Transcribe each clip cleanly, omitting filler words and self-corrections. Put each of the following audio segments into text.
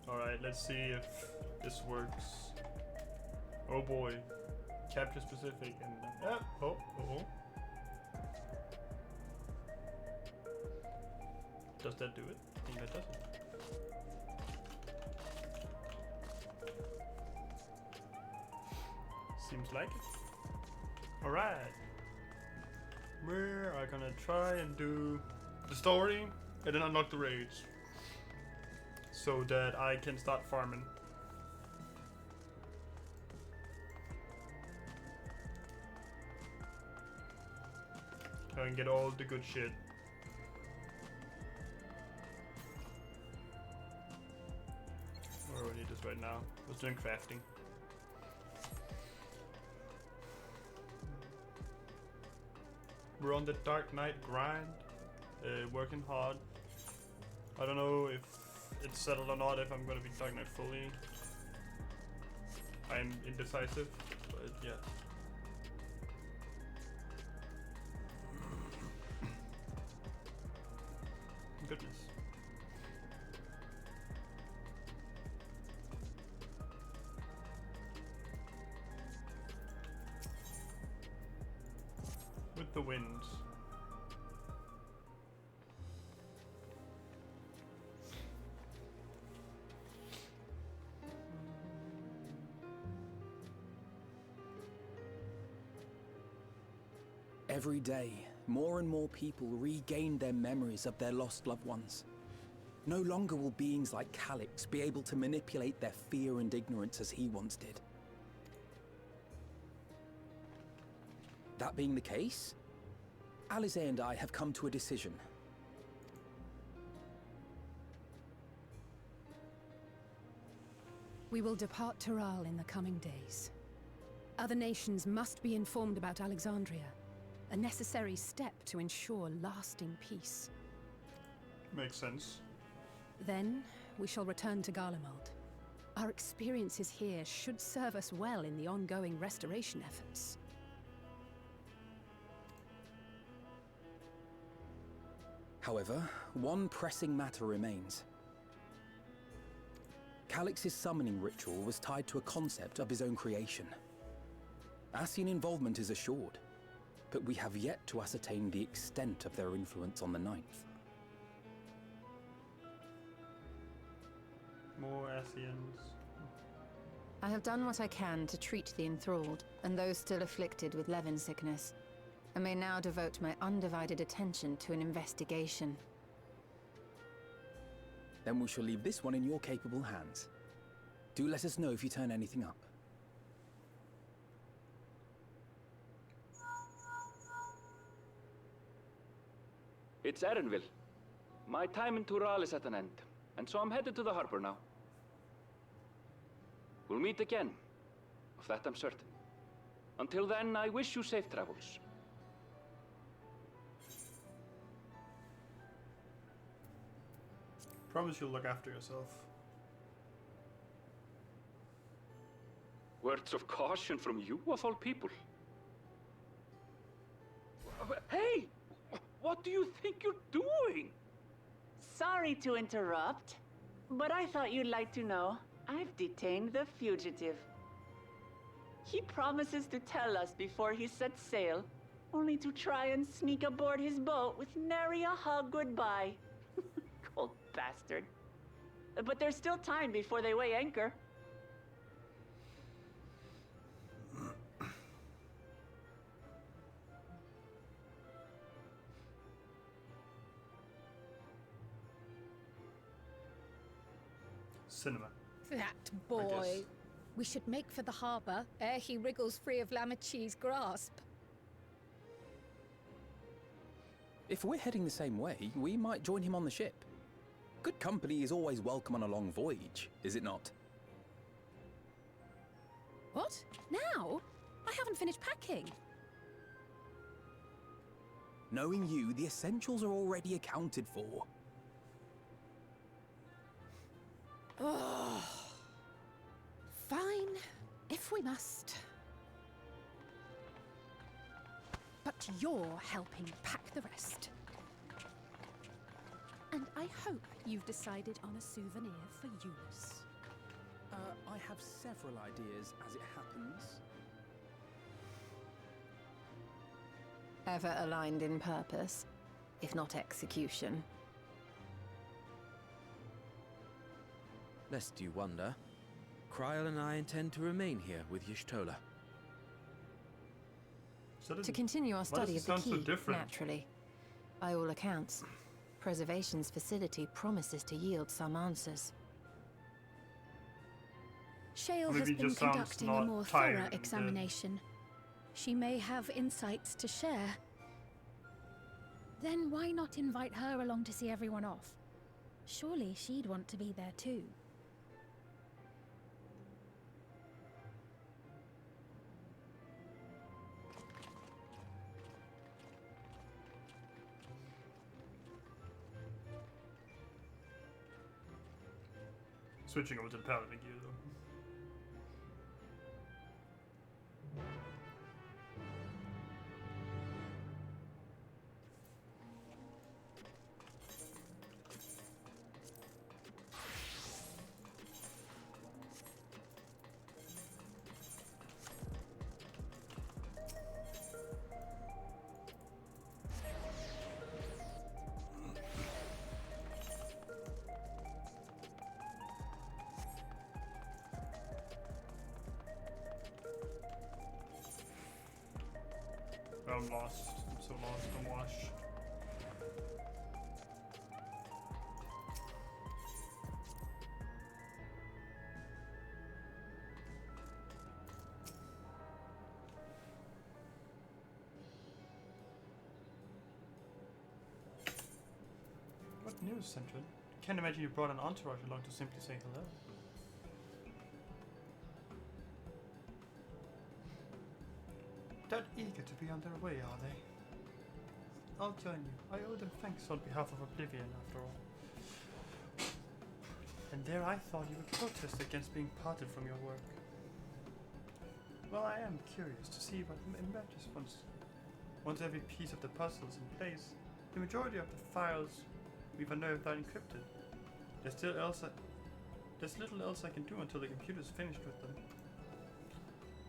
Alright, let's see if this works. Oh boy. Capture specific and oh. Does that do it? I think that does it. Seems like it. Alright. We're gonna try and do the story and then unlock the raids so that I can start farming. And get all the good shit. Oh, we need to this right now. I was doing crafting. We're on the Dark Knight grind, working hard. I don't know if it's settled or not, if I'm gonna be Dark Knight fully. I'm indecisive, but yeah. Goodness. With the wind. Every day, more and more people regain their memories of their lost loved ones. No longer will beings like Calix be able to manipulate their fear and ignorance as he once did. That being the case, Alize and I have come to a decision. We will depart Taral in the coming days. Other nations must be informed about Alexandria, a necessary step to ensure lasting peace. Makes sense. Then, we shall return to Garlemald. Our experiences here should serve us well in the ongoing restoration efforts. However, one pressing matter remains. Calix's summoning ritual was tied to a concept of his own creation. Ascian involvement is assured, but we have yet to ascertain the extent of their influence on the Ninth. More Ascians. I have done what I can to treat the enthralled, and those still afflicted with Levin sickness. I may now devote my undivided attention to an investigation. Then we shall leave this one in your capable hands. Do let us know if you turn anything up. It's Erenville. My time in Tural is at an end, and so I'm headed to the harbor now. We'll meet again, of that I'm certain. Until then, I wish you safe travels. Promise you'll look after yourself. Words of caution from you, of all people. Hey! What do you think you're doing? Sorry to interrupt, but I thought you'd like to know. I've detained the fugitive. He promises to tell us before he sets sail, only to try and sneak aboard his boat with nary a hug goodbye. Cold bastard. But there's still time before they weigh anchor. Cinema. That boy! We should make for the harbour ere he wriggles free of Lamachi's grasp. If we're heading the same way, we might join him on the ship. Good company is always welcome on a long voyage, is it not? What? Now? I haven't finished packing. Knowing you, the essentials are already accounted for. Oh. Fine, if we must. But you're helping pack the rest. And I hope you've decided on a souvenir for Eunice. I have several ideas, as it happens. Ever aligned in purpose, if not execution. Lest you wonder, Kryl and I intend to remain here with Y'shtola. To continue our study of the sound so key, different? naturally. By all accounts, Preservation's facility promises to yield some answers. Shale Maybe has it been just sounds conducting a not more tired thorough and examination. She may have insights to share. Then why not invite her along to see everyone off? Surely she'd want to be there too. switching over to the paladin gear though. I'm lost. I'm so lost. I'm washed. What news, Central? Can't imagine you brought an entourage along to simply say hello. That eager to be on their way, are they? I'll join you. I owe them thanks on behalf of Oblivion, after all. And there I thought you would protest against being parted from your work. Well, I am curious to see what emerges once every piece of the puzzle is in place. The majority of the files we've unearthed are encrypted. There's little else I can do until the computer's finished with them.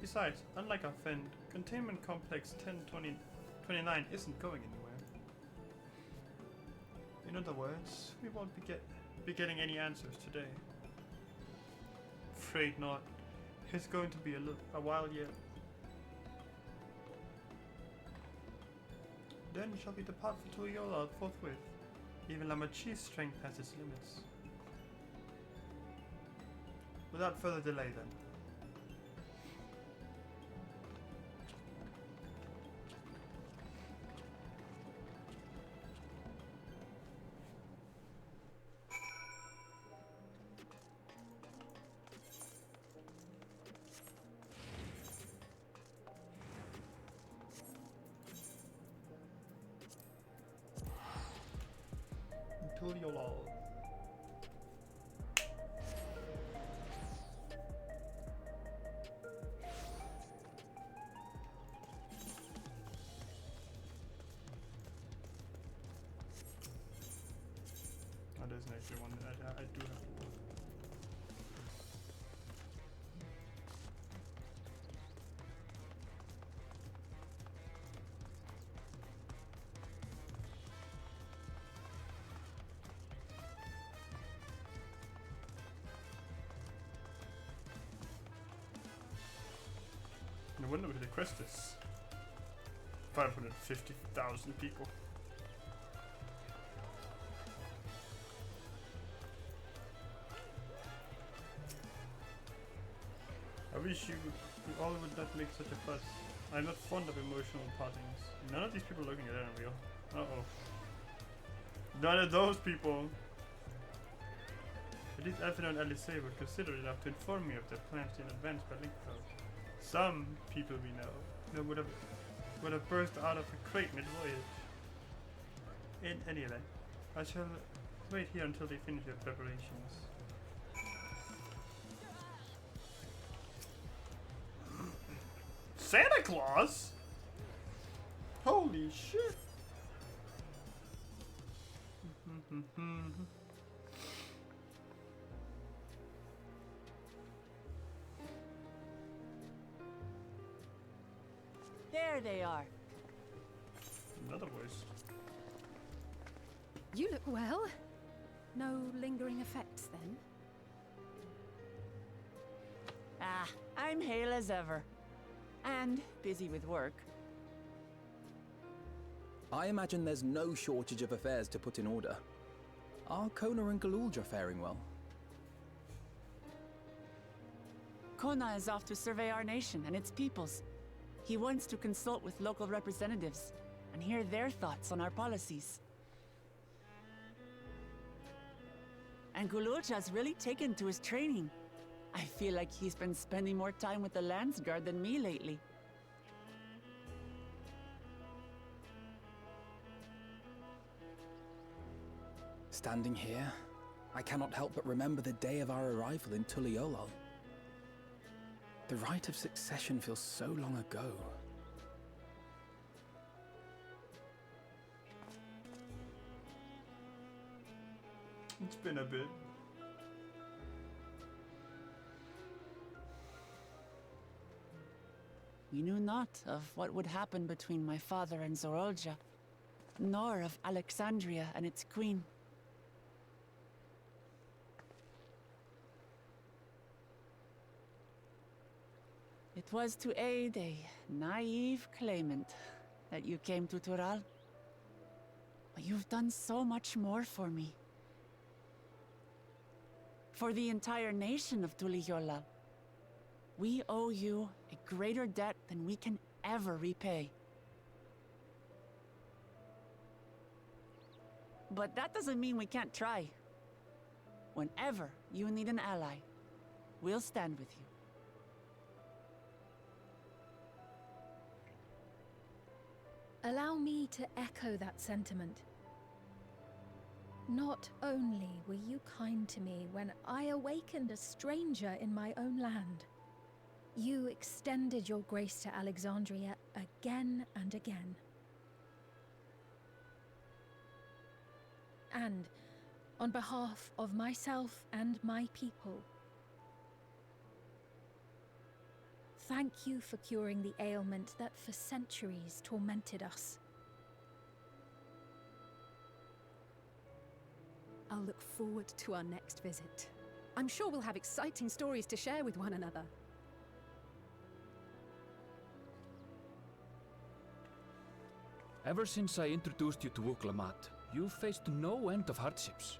Besides, unlike our friend, Containment Complex 1029 isn't going anywhere. In other words, we won't be getting any answers today. Afraid not. It's going to be a while yet. Then shall we depart for Tuyola forthwith. Even Lamachi's strength has its limits. Without further delay then. Tuyola. There's actually one that I do have to do. No wonder who the quest is. 550,000 people. I wish you all would not make such a fuss. I'm not fond of emotional partings. None of these people looking at it unreal. Uh-oh. None of those people! At least Alfred and Alice would consider enough to inform me of their plans in advance by link code. Some people we know would have burst out of a crate mid-voyage. In any event, I shall wait here until they finish their preparations. Santa Claus? Holy shit! There they are. Another voice. You look well. No lingering effects, then? Ah, I'm hale as ever. And busy with work. I imagine there's no shortage of affairs to put in order. Are Kona and Galulja faring well? Kona is off to survey our nation and its peoples. He wants to consult with local representatives and hear their thoughts on our policies. And Galulja's really taken to his training. I feel like he's been spending more time with the Landsguard than me lately. Standing here, I cannot help but remember the day of our arrival in Tuliolol. The rite of succession feels so long ago. It's been a bit. We knew not of what would happen between my father and Zorolja, nor of Alexandria and its queen. It was to aid a naive claimant that you came to Tural. But you've done so much more for me. For the entire nation of Tuliyola. We owe you a greater debt than we can ever repay. But that doesn't mean we can't try. Whenever you need an ally, we'll stand with you. Allow me to echo that sentiment. Not only were you kind to me when I awakened a stranger in my own land, you extended your grace to Alexandria again and again. And on behalf of myself and my people, thank you for curing the ailment that for centuries tormented us. I'll look forward to our next visit. I'm sure we'll have exciting stories to share with one another. Ever since I introduced you to Wuklamat, you've faced no end of hardships.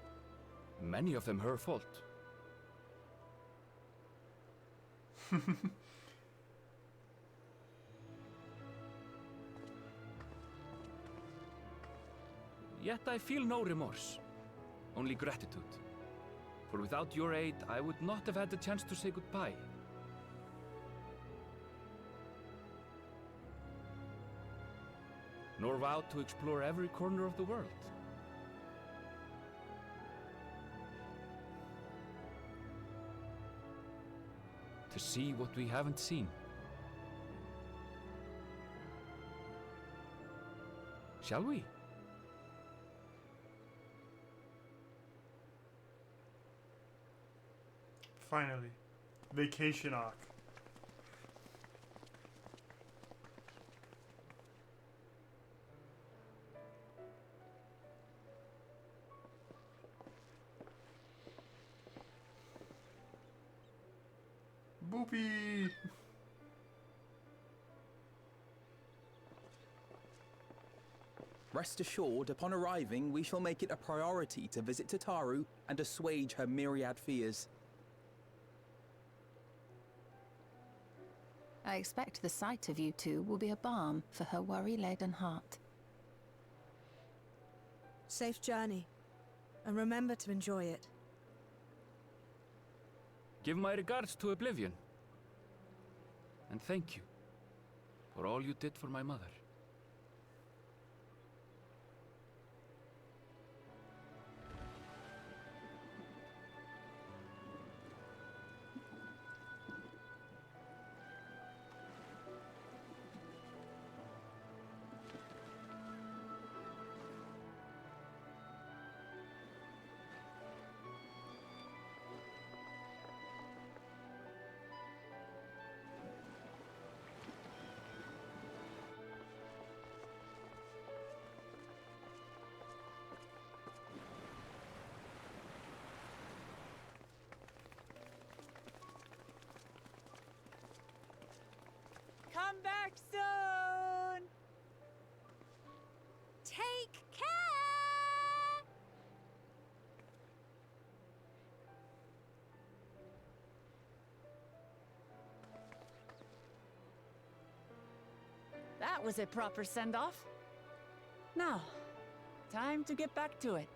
Many of them her fault. Yet I feel no remorse, only gratitude. For without your aid, I would not have had the chance to say goodbye. Nor vowed to explore every corner of the world. To see what we haven't seen. Shall we? Finally. Vacation arc. Boopy! Rest assured, upon arriving, we shall make it a priority to visit Tataru and assuage her myriad fears. I expect the sight of you two will be a balm for her worry-laden heart. Safe journey, and remember to enjoy it. Give my regards to Oblivion. And thank you for all you did for my mother. Come back soon! Take care! That was a proper send-off. Now, time to get back to it.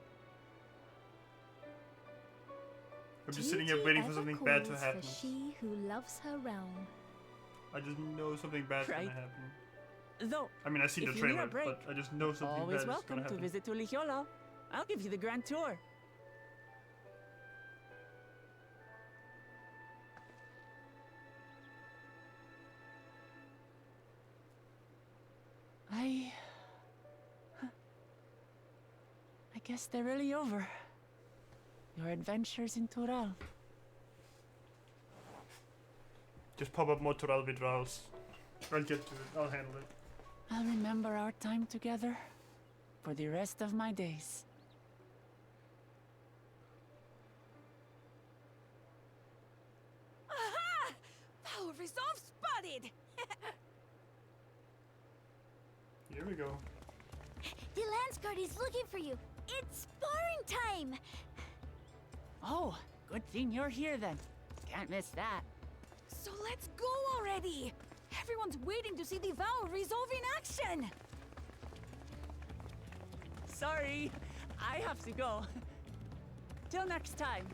I'm just sitting here waiting for something bad to happen. For she who loves her realm. I just know something bad's Right. gonna happen. Though, I mean, I see the if you need a trailer, break, but I just know something bad always is gonna welcome to happen. visit Tuliyola. I'll give you the grand tour. guess they're really over. Your adventures in Tural. Just pop up more Tural withdrawals. I'll get to it. I'll handle it. I'll remember our time together for the rest of my days. Aha! Power resolve spotted! Here we go. The Lance Guard is looking for you. It's sparring time! Oh, good thing you're here then. Can't miss that. So let's go already! Everyone's waiting to see the Vow resolve in action! Sorry, I have to go. Till next time.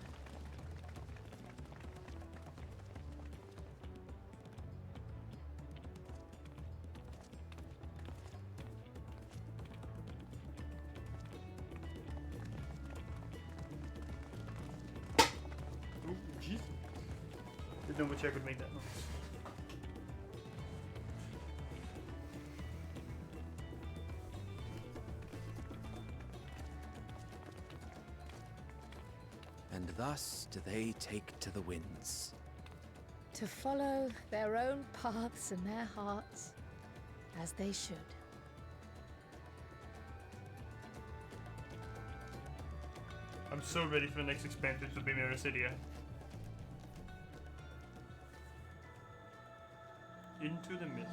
Ooh, jeez. Didn't know which I could make that noise. And thus do they take to the winds. To follow their own paths and their hearts, as they should. I'm so ready for the next expansion to be Miracidia. Into the mist.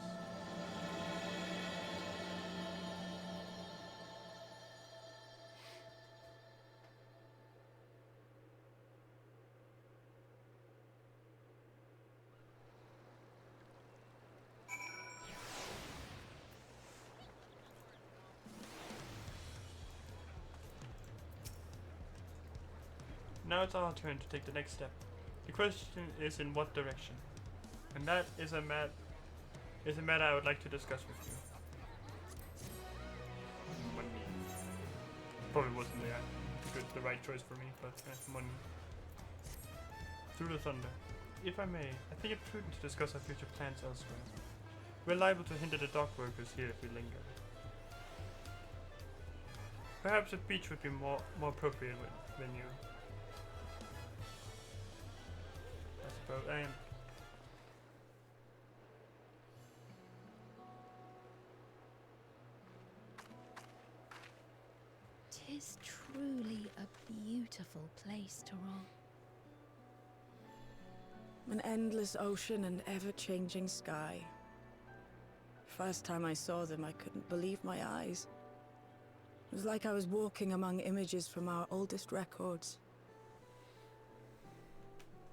Now it's our turn to take the next step. The question is in what direction? And that is a matter I would like to discuss with you. Money. Probably wasn't the right choice for me, but money. Through the thunder. If I may, I think it prudent to discuss our future plans elsewhere. We're liable to hinder the dock workers here if we linger. Perhaps a beach would be more appropriate venue. I suppose I am. Tis truly a beautiful place to roam. An endless ocean and ever-changing sky. First time I saw them, I couldn't believe my eyes. It was like I was walking among images from our oldest records.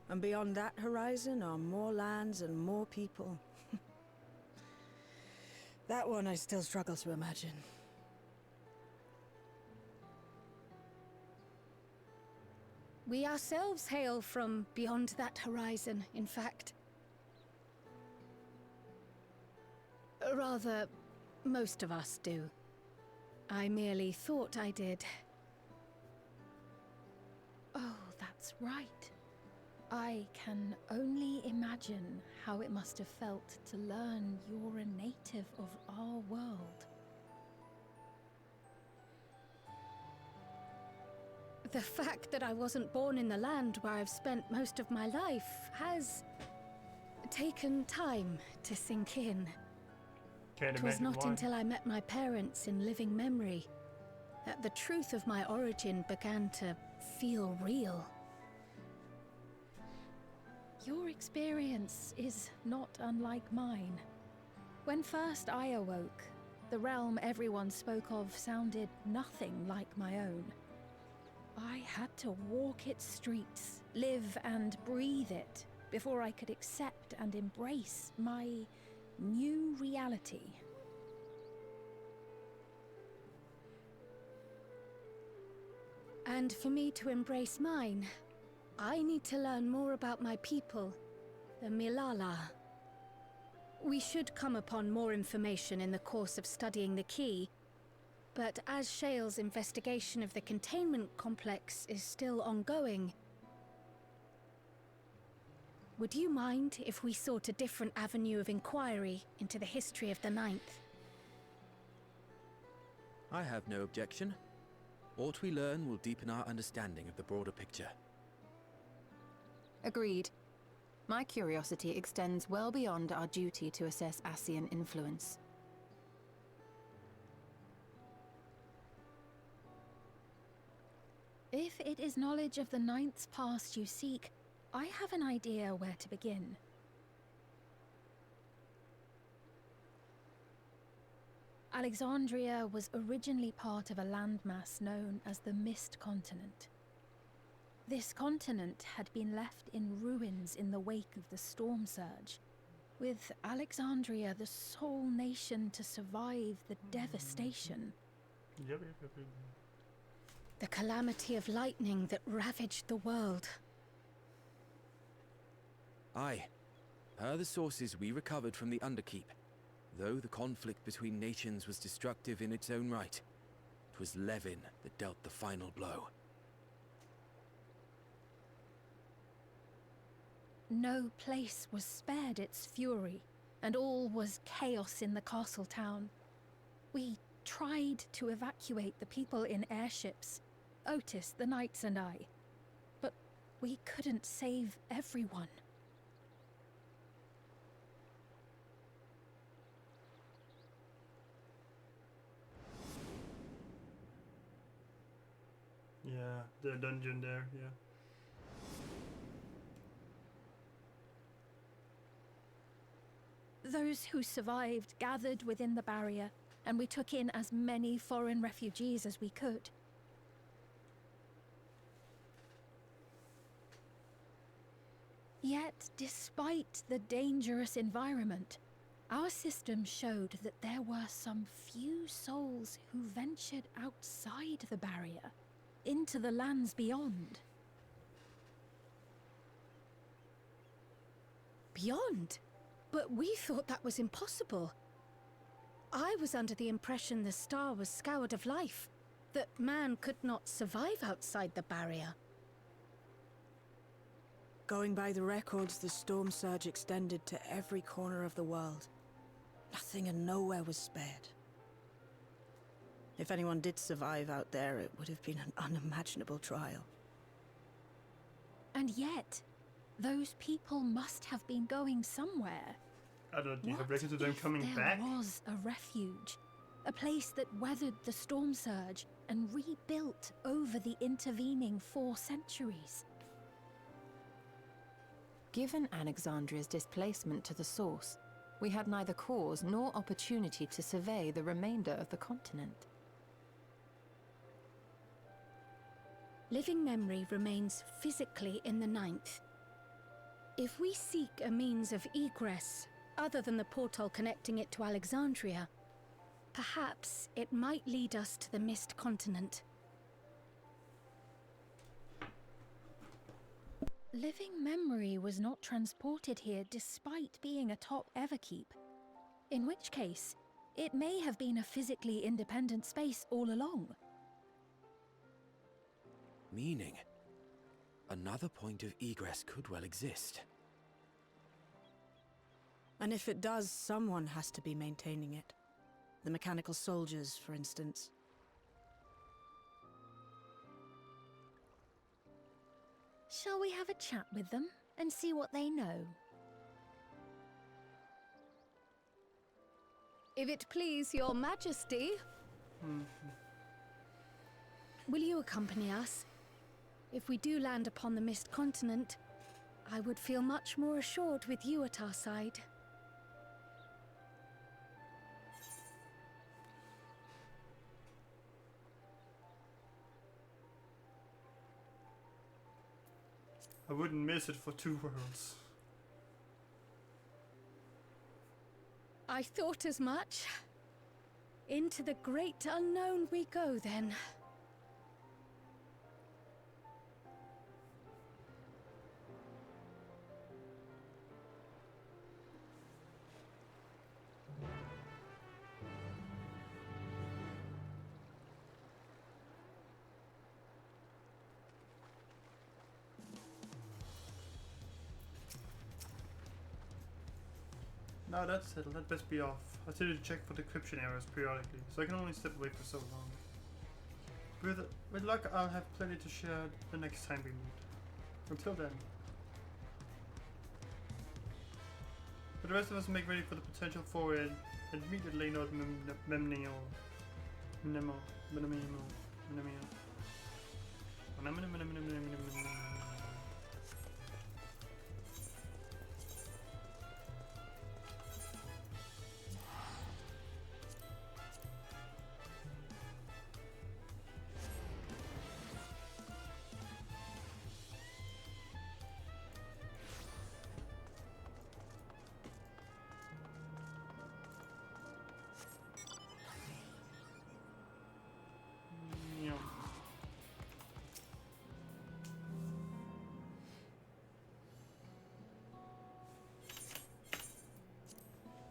And beyond that horizon are more lands and more people. That one I still struggle to imagine. We ourselves hail from beyond that horizon, in fact. Rather, most of us do. I merely thought I did. Oh, that's right. I can only imagine how it must have felt to learn you're a native of our world. The fact that I wasn't born in the land where I've spent most of my life has taken time to sink in. Can't It was imagine not why. until I met my parents in living memory that the truth of my origin began to feel real. Your experience is not unlike mine. When first I awoke, the realm everyone spoke of sounded nothing like my own. I had to walk its streets, live and breathe it, before I could accept and embrace my new reality. And for me to embrace mine, I need to learn more about my people, the Milala. We should come upon more information in the course of studying the key, but as Shale's investigation of the containment complex is still ongoing, would you mind if we sought a different avenue of inquiry into the history of the Ninth? I have no objection. What we learn will deepen our understanding of the broader picture. Agreed. My curiosity extends well beyond our duty to assess Ascian influence. If it is knowledge of the Ninth's past you seek, I have an idea where to begin. Alexandria was originally part of a landmass known as the Mist Continent. This continent had been left in ruins in the wake of the storm surge, with Alexandria the sole nation to survive the devastation. Yep. The calamity of lightning that ravaged the world. Aye. Per the sources we recovered from the Underkeep, though the conflict between nations was destructive in its own right, it was Levin that dealt the final blow. No place was spared its fury, and all was chaos in the castle town. We tried to evacuate the people in airships, Otis, the knights and I, but we couldn't save everyone. Yeah, the dungeon there, yeah. Those who survived gathered within the barrier, and we took in as many foreign refugees as we could. Yet, despite the dangerous environment, our system showed that there were some few souls who ventured outside the barrier, into the lands beyond. Beyond? But we thought that was impossible. I was under the impression the star was scoured of life, that man could not survive outside the barrier. Going by the records, the storm surge extended to every corner of the world. Nothing and nowhere was spared. If anyone did survive out there, it would have been an unimaginable trial. And yet, those people must have been going somewhere. I don't know, do you have What records of them if coming back? there was a refuge? A place that weathered the storm surge and rebuilt over the intervening 4 centuries. Given Alexandria's displacement to the source, we had neither cause nor opportunity to survey the remainder of the continent. Living memory remains physically in the Ninth. If we seek a means of egress, other than the portal connecting it to Alexandria, perhaps it might lead us to the Mist Continent. Living memory was not transported here despite being atop Everkeep. In which case, it may have been a physically independent space all along. Meaning, another point of egress could well exist. And if it does, someone has to be maintaining it. The mechanical soldiers, for instance. Shall we have a chat with them and see what they know? If it please your majesty, will you accompany us? If we do land upon the Mist Continent, I would feel much more assured with you at our side. I wouldn't miss it for 2 worlds. I thought as much. Into the great unknown we go, then. Now that's settled, that best be off. I tell you to check for decryption errors periodically, so I can only step away for so long. With luck, I'll have plenty to share the next time we meet. Until then. For the rest of us, make ready for the potential for an immediate Leynard Memnio.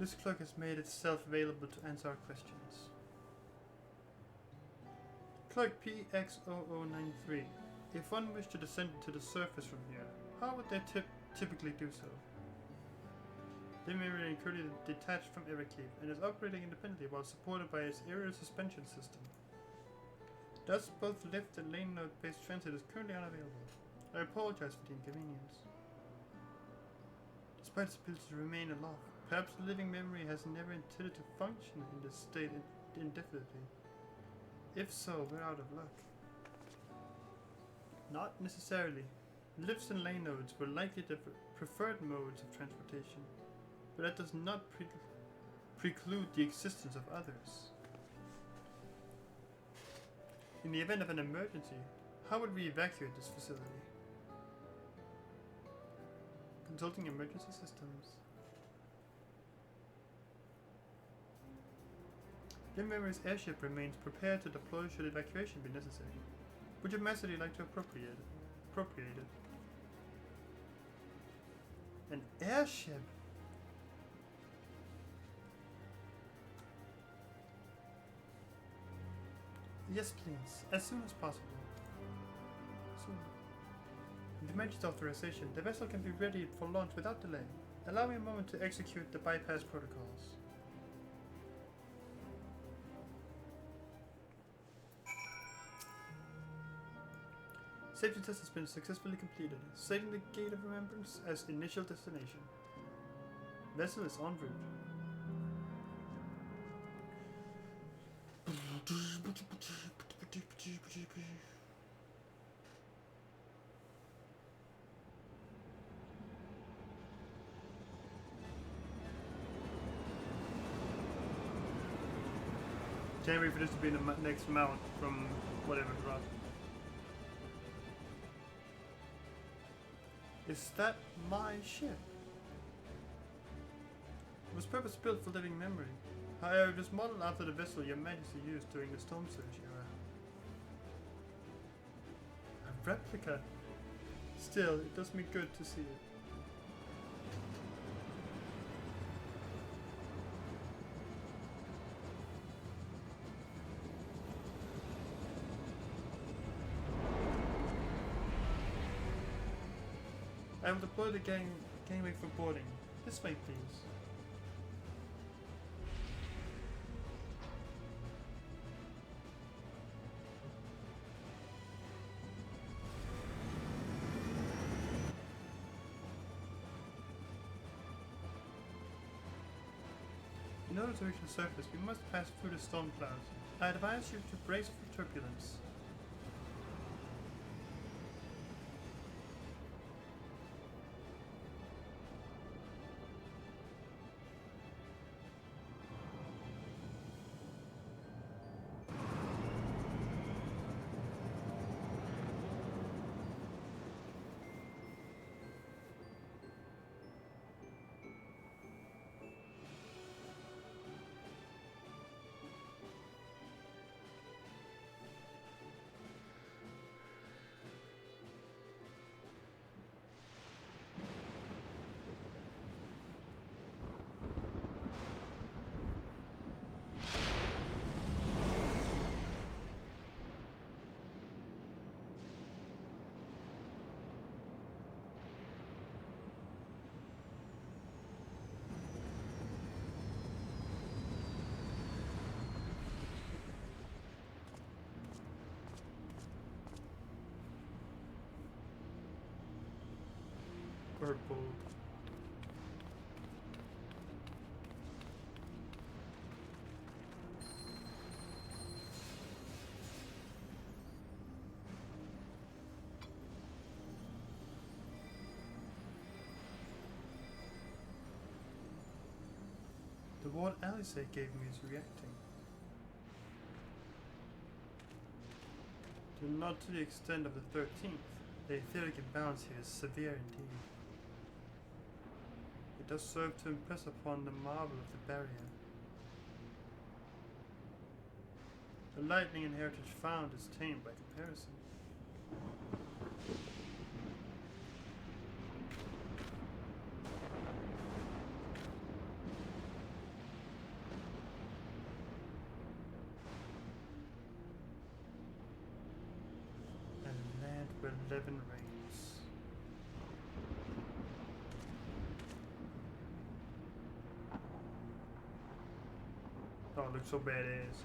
This cloak has made itself available to answer our questions. Cloak PX0093. If one wished to descend to the surface from here, how would they typically do so? They may remain currently detached from Everkeep and is operating independently while supported by its aerial suspension system. Thus, both lift and lane node-based transit is currently unavailable. I apologize for the inconvenience. Despite its ability to remain aloft, perhaps the living memory has never intended to function in this state indefinitely. If so, we're out of luck. Not necessarily. Lifts and lane nodes were likely the preferred modes of transportation, but that does not preclude the existence of others. In the event of an emergency, how would we evacuate this facility? Consulting emergency systems. Limmery's airship remains prepared to deploy should evacuation be necessary. Would your Majesty like to appropriate it? An airship? Yes, please. As soon as possible. Soon. With the Majesty's authorization, the vessel can be ready for launch without delay. Allow me a moment to execute the bypass protocols. Safety test has been successfully completed, setting the Gate of Remembrance as initial destination. Vessel is en route. Can't wait for this to be the next mount from whatever drop. Is that my ship? It was purpose-built for living memory. However, it was modeled after the vessel Your Majesty used during the Storm Surge era. A replica. Still, it does me good to see it. I will deploy the gangway for boarding. This way, please. In order to reach the surface, we must pass through the storm clouds. I advise you to brace for turbulence. purple. The word Alice gave me is reacting. Not to the extent of the 13th. The etheric imbalance here is severe indeed. It does serve to impress upon the marvel of the barrier. The lightning and heritage found is tame by comparison. A land where 11 reigns. Oh, it looks so badass.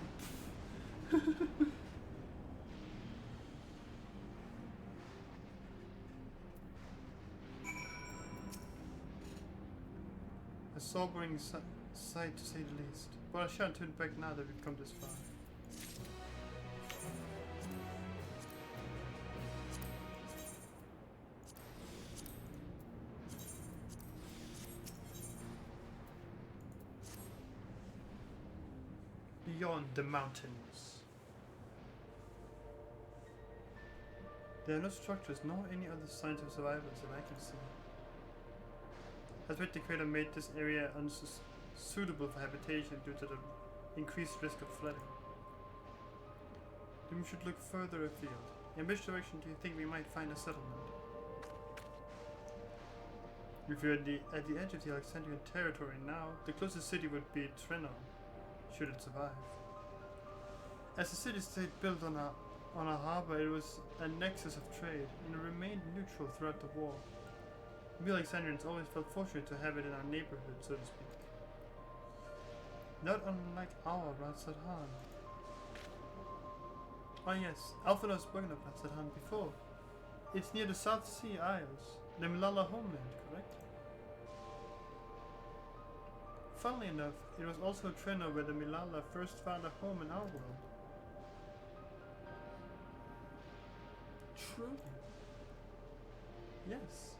A sobering sight to say the least, but I shan't turn back now that we've come this far. Beyond the mountains. There are no structures nor any other signs of survival that I can see. I suspect the creator made this area unsuitable for habitation due to the increased risk of flooding. Then we should look further afield. In which direction do you think we might find a settlement? If you're at the edge of the Alexandrian territory now, the closest city would be Treno, should it survive. As a city-state built on a harbor, it was a nexus of trade, and it remained neutral throughout the war. We Alexandrians always felt fortunate to have it in our neighborhood, so to speak. Not unlike our Ratsadhan. Oh yes, Alpha has spoken of Ratsadhan before. It's near the South Sea Isles, the Milala homeland, correct? Funnily enough, it was also Treno where the Milala first found a home in our world. Truly. Yes.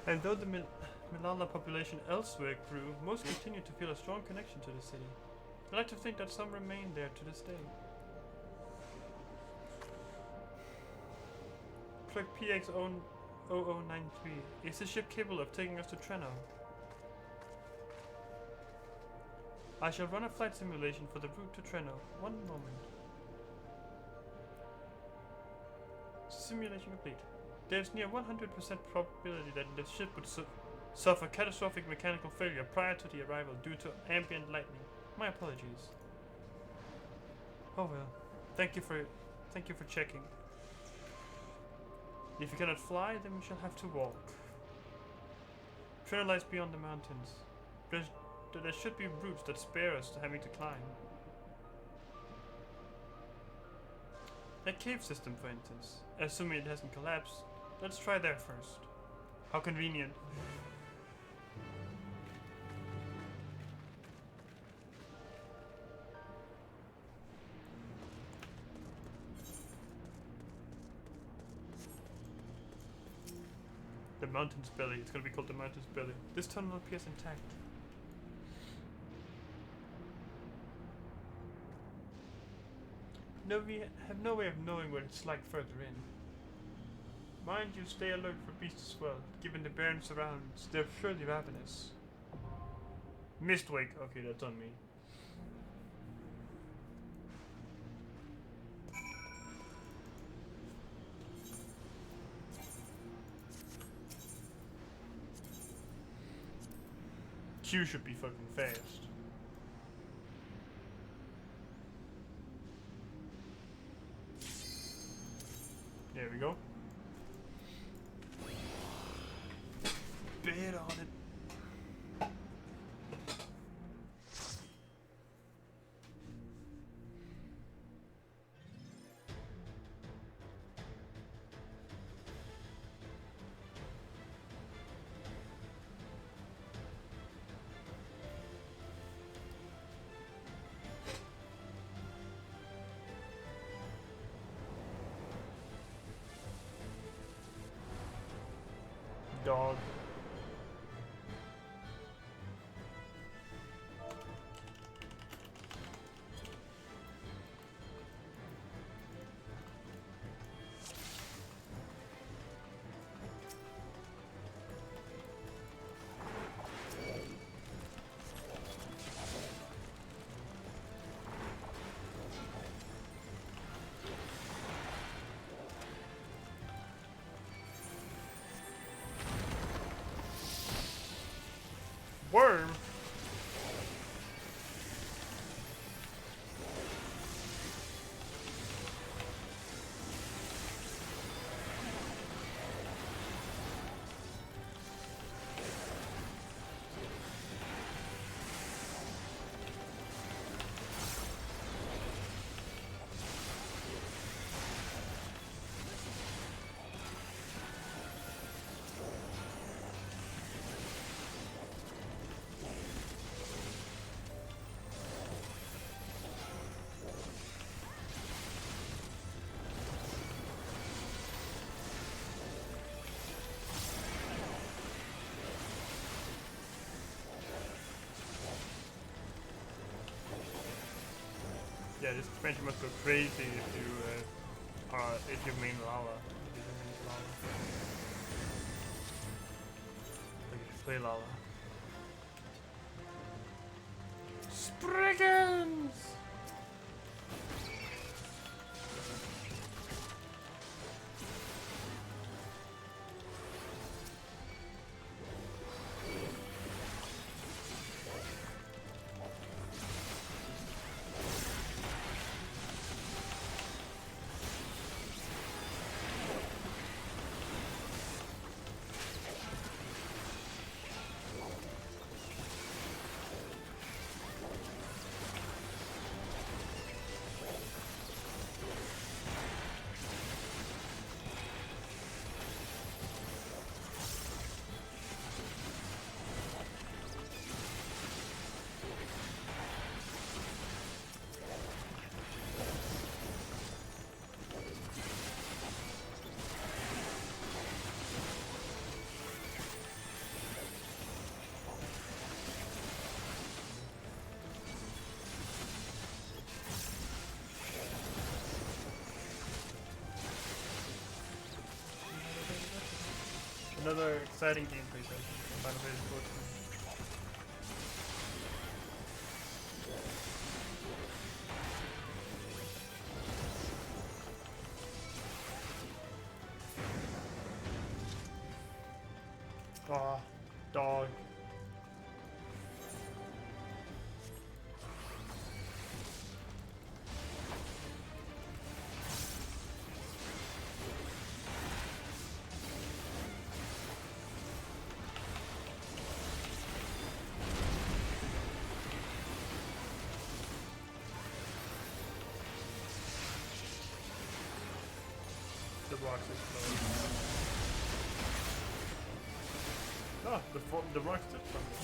And though the Milala population elsewhere grew, most continue to feel a strong connection to the city. I like to think that some remain there to this day. Plug PX0093. Is the ship capable of taking us to Treno? I shall run a flight simulation for the route to Treno. One moment. Simulation complete. There's near 100% probability that the ship would suffer catastrophic mechanical failure prior to the arrival due to ambient lightning. My apologies. Oh well. Thank you for checking. If you cannot fly, then we shall have to walk. Treno lies beyond the mountains. There should be routes that spare us having to climb. A cave system, for instance. Assuming it hasn't collapsed. Let's try there first. How convenient. The mountain's belly. It's gonna be called the mountain's belly. This tunnel appears intact. No, we have no way of knowing what it's like further in. Mind you, stay alert for beasts as well. Given the barren surroundings, they're surely ravenous. Mistwake. Okay, that's on me. Q should be fucking fast. There we go. Bid on it. dog. Worm? Yeah, this expansion must go crazy if you mean lava. If you mean lava. Like if you play lava. Spriggans! Another exciting gameplay session from Final Fantasy 14. Aw, dog. The rocks explode. Ah, the rocks did something.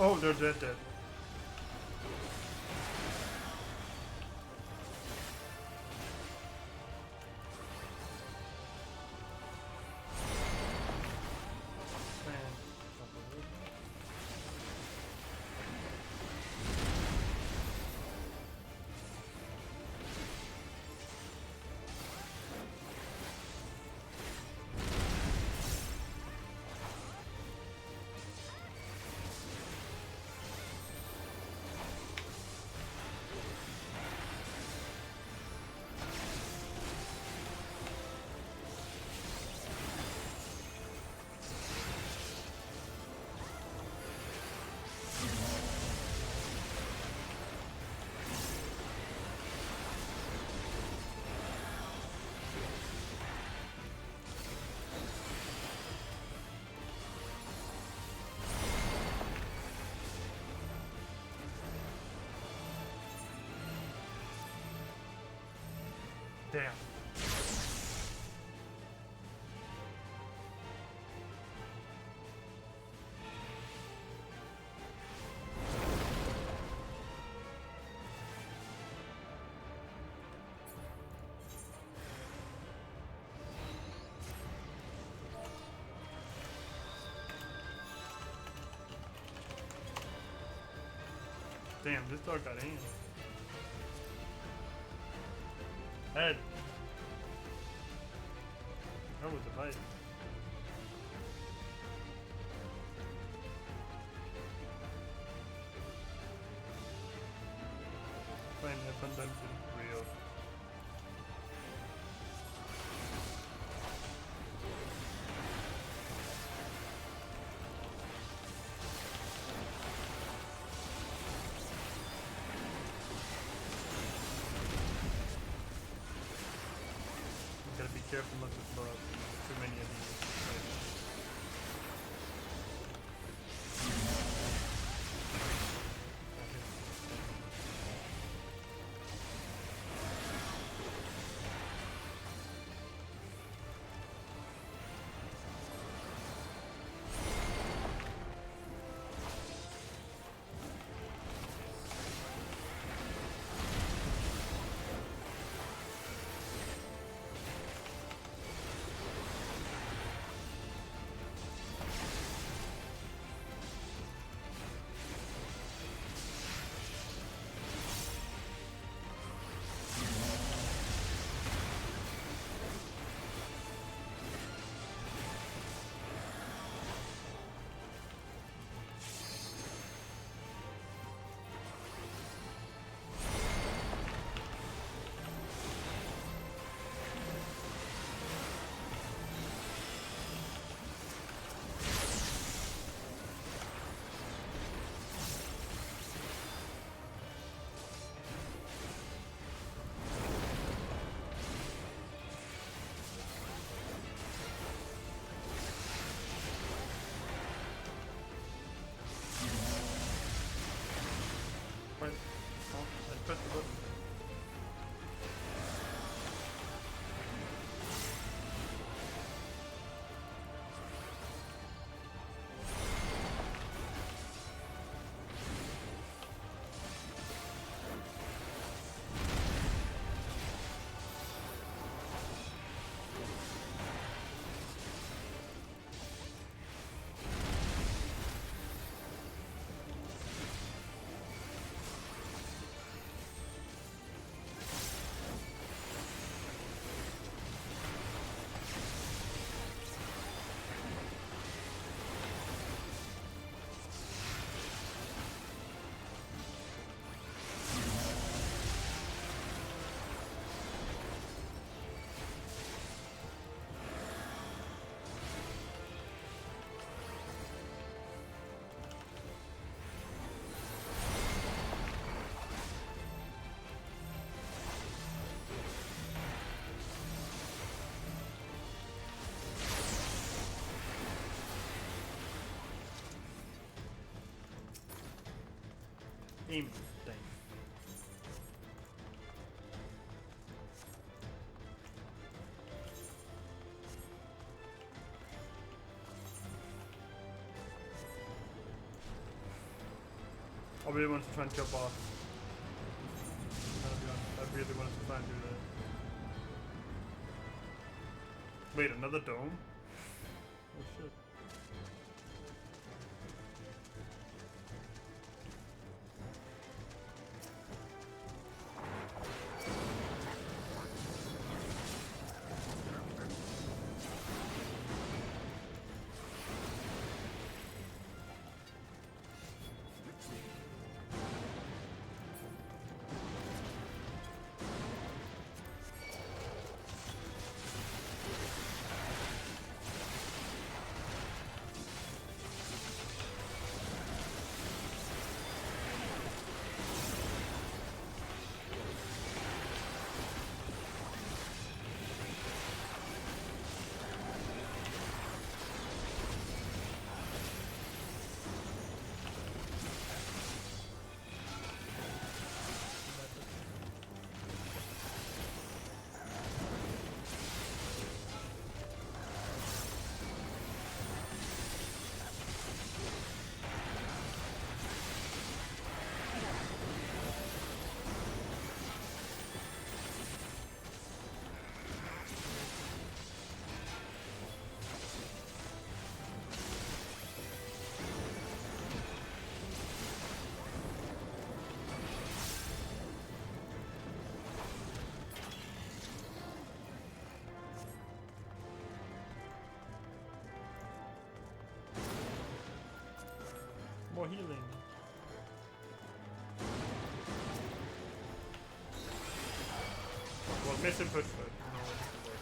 Oh, they're dead. Man. Damn. Damn, this dog got in. Head. That was a bite. Find that dungeon real. Gotta be careful not to throw up too many of these. Wait. Oh, I pressed the button. Aim thing. I really wanted to try and jump off. I really wanted to try and do that. Wait, another dome? Oh shit. healing. Well, miss input, but no, it doesn't work.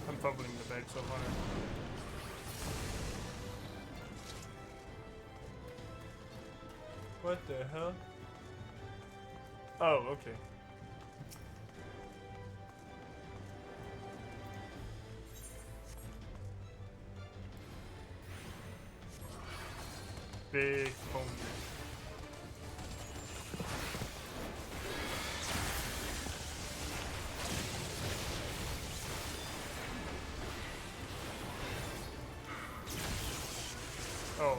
I'm fumbling the bag so hard. What the hell? Oh, okay. Big pony. Oh.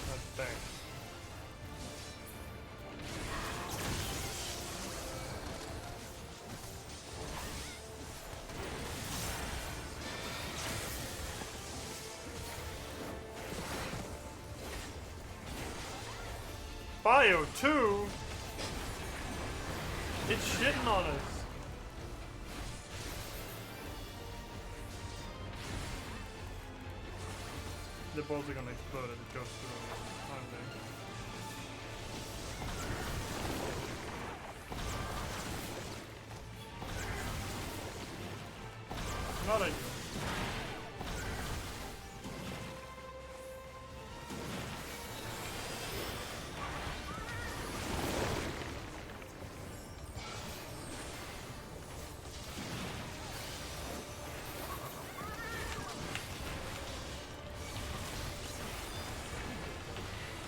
That's back. Bio 2? It's shitting on us. The balls are gonna explode as it goes through, aren't they? Not ideal.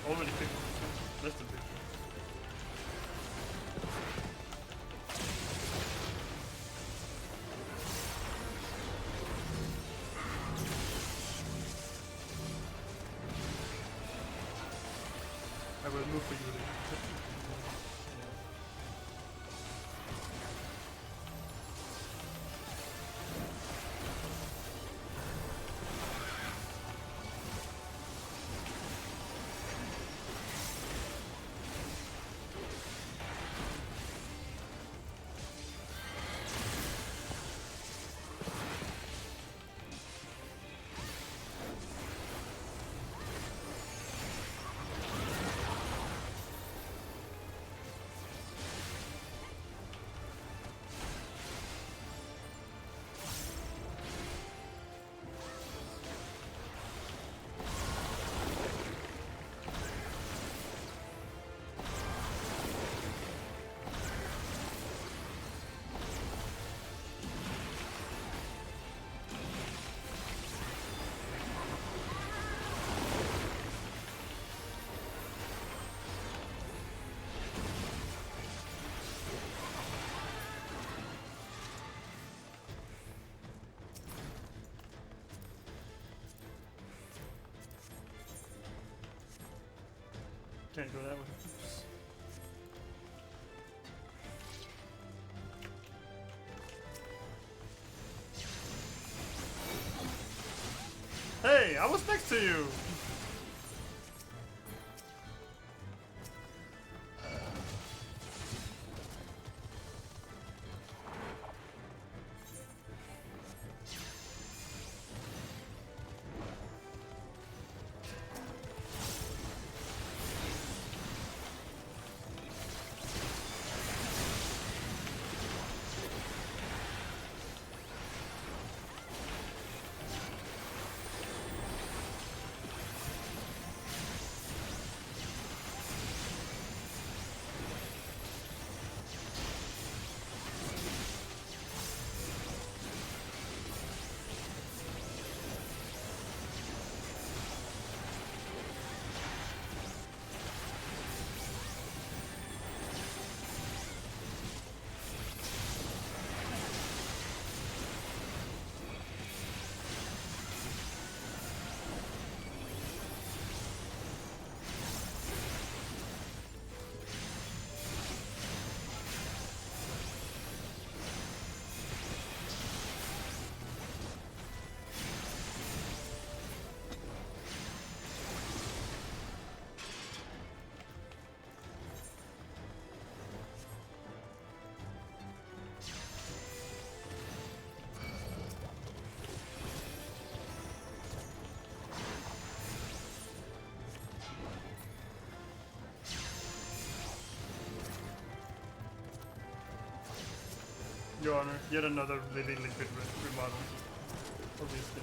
Already 50%, less than 50. I will move for you. Can't go that way. Oops. Hey, I was next to you! Your Honor, yet another really liquid remodel. Obviously.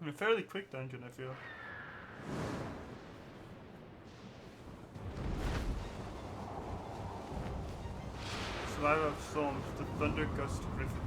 A fairly quick dungeon, I feel. Survivor of Storms, the Thunder Gust Griffin.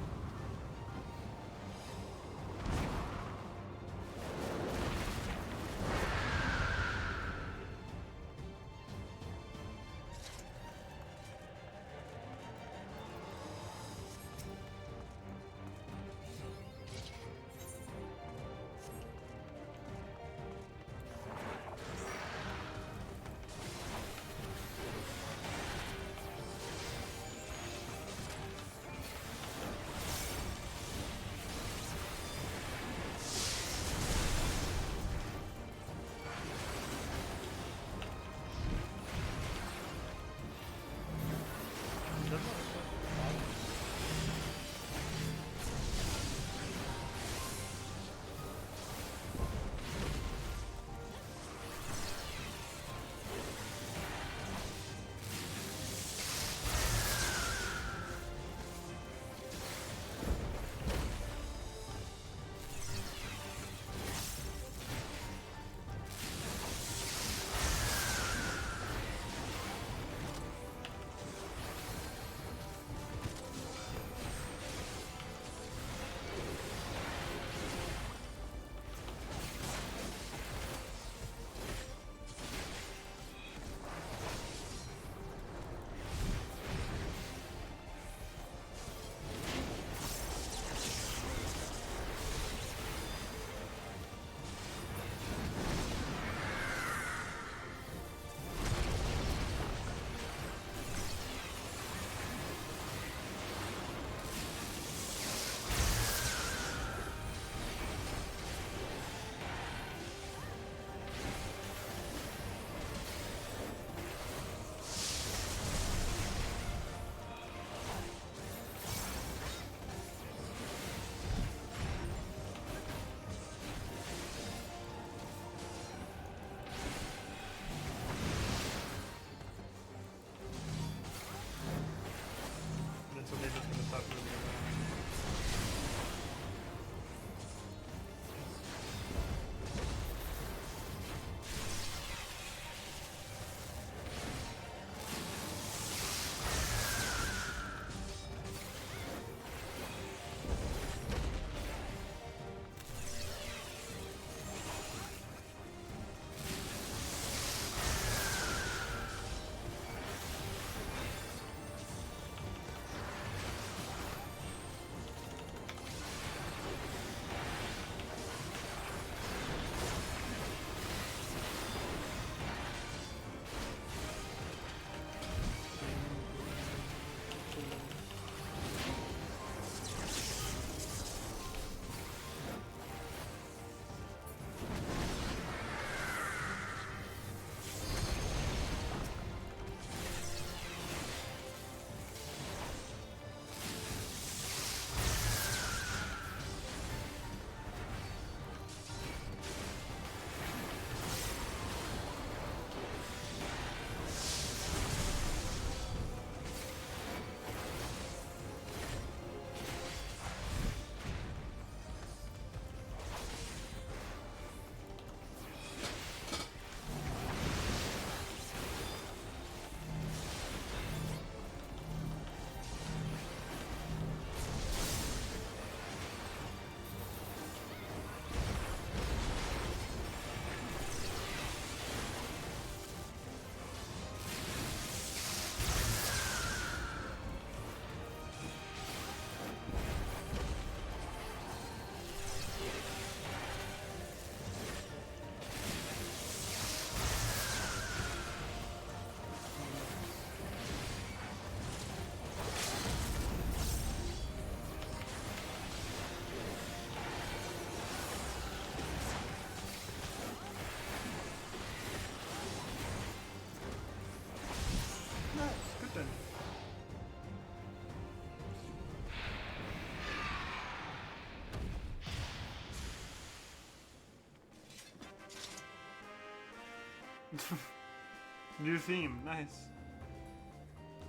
New theme, nice.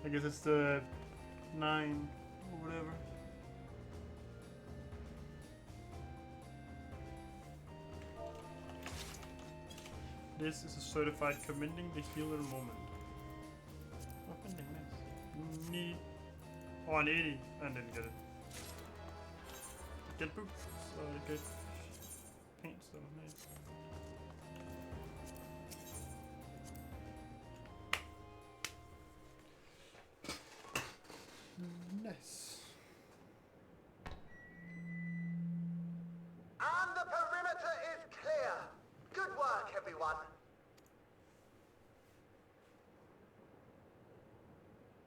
I guess it's the 9 or whatever. This is a certified commending the healer moment. Oh, commending, nice. Need. Oh, an 80. I didn't get it. Get boots. Get paint stuff, nice. Nice. And the perimeter is clear. Good work, everyone.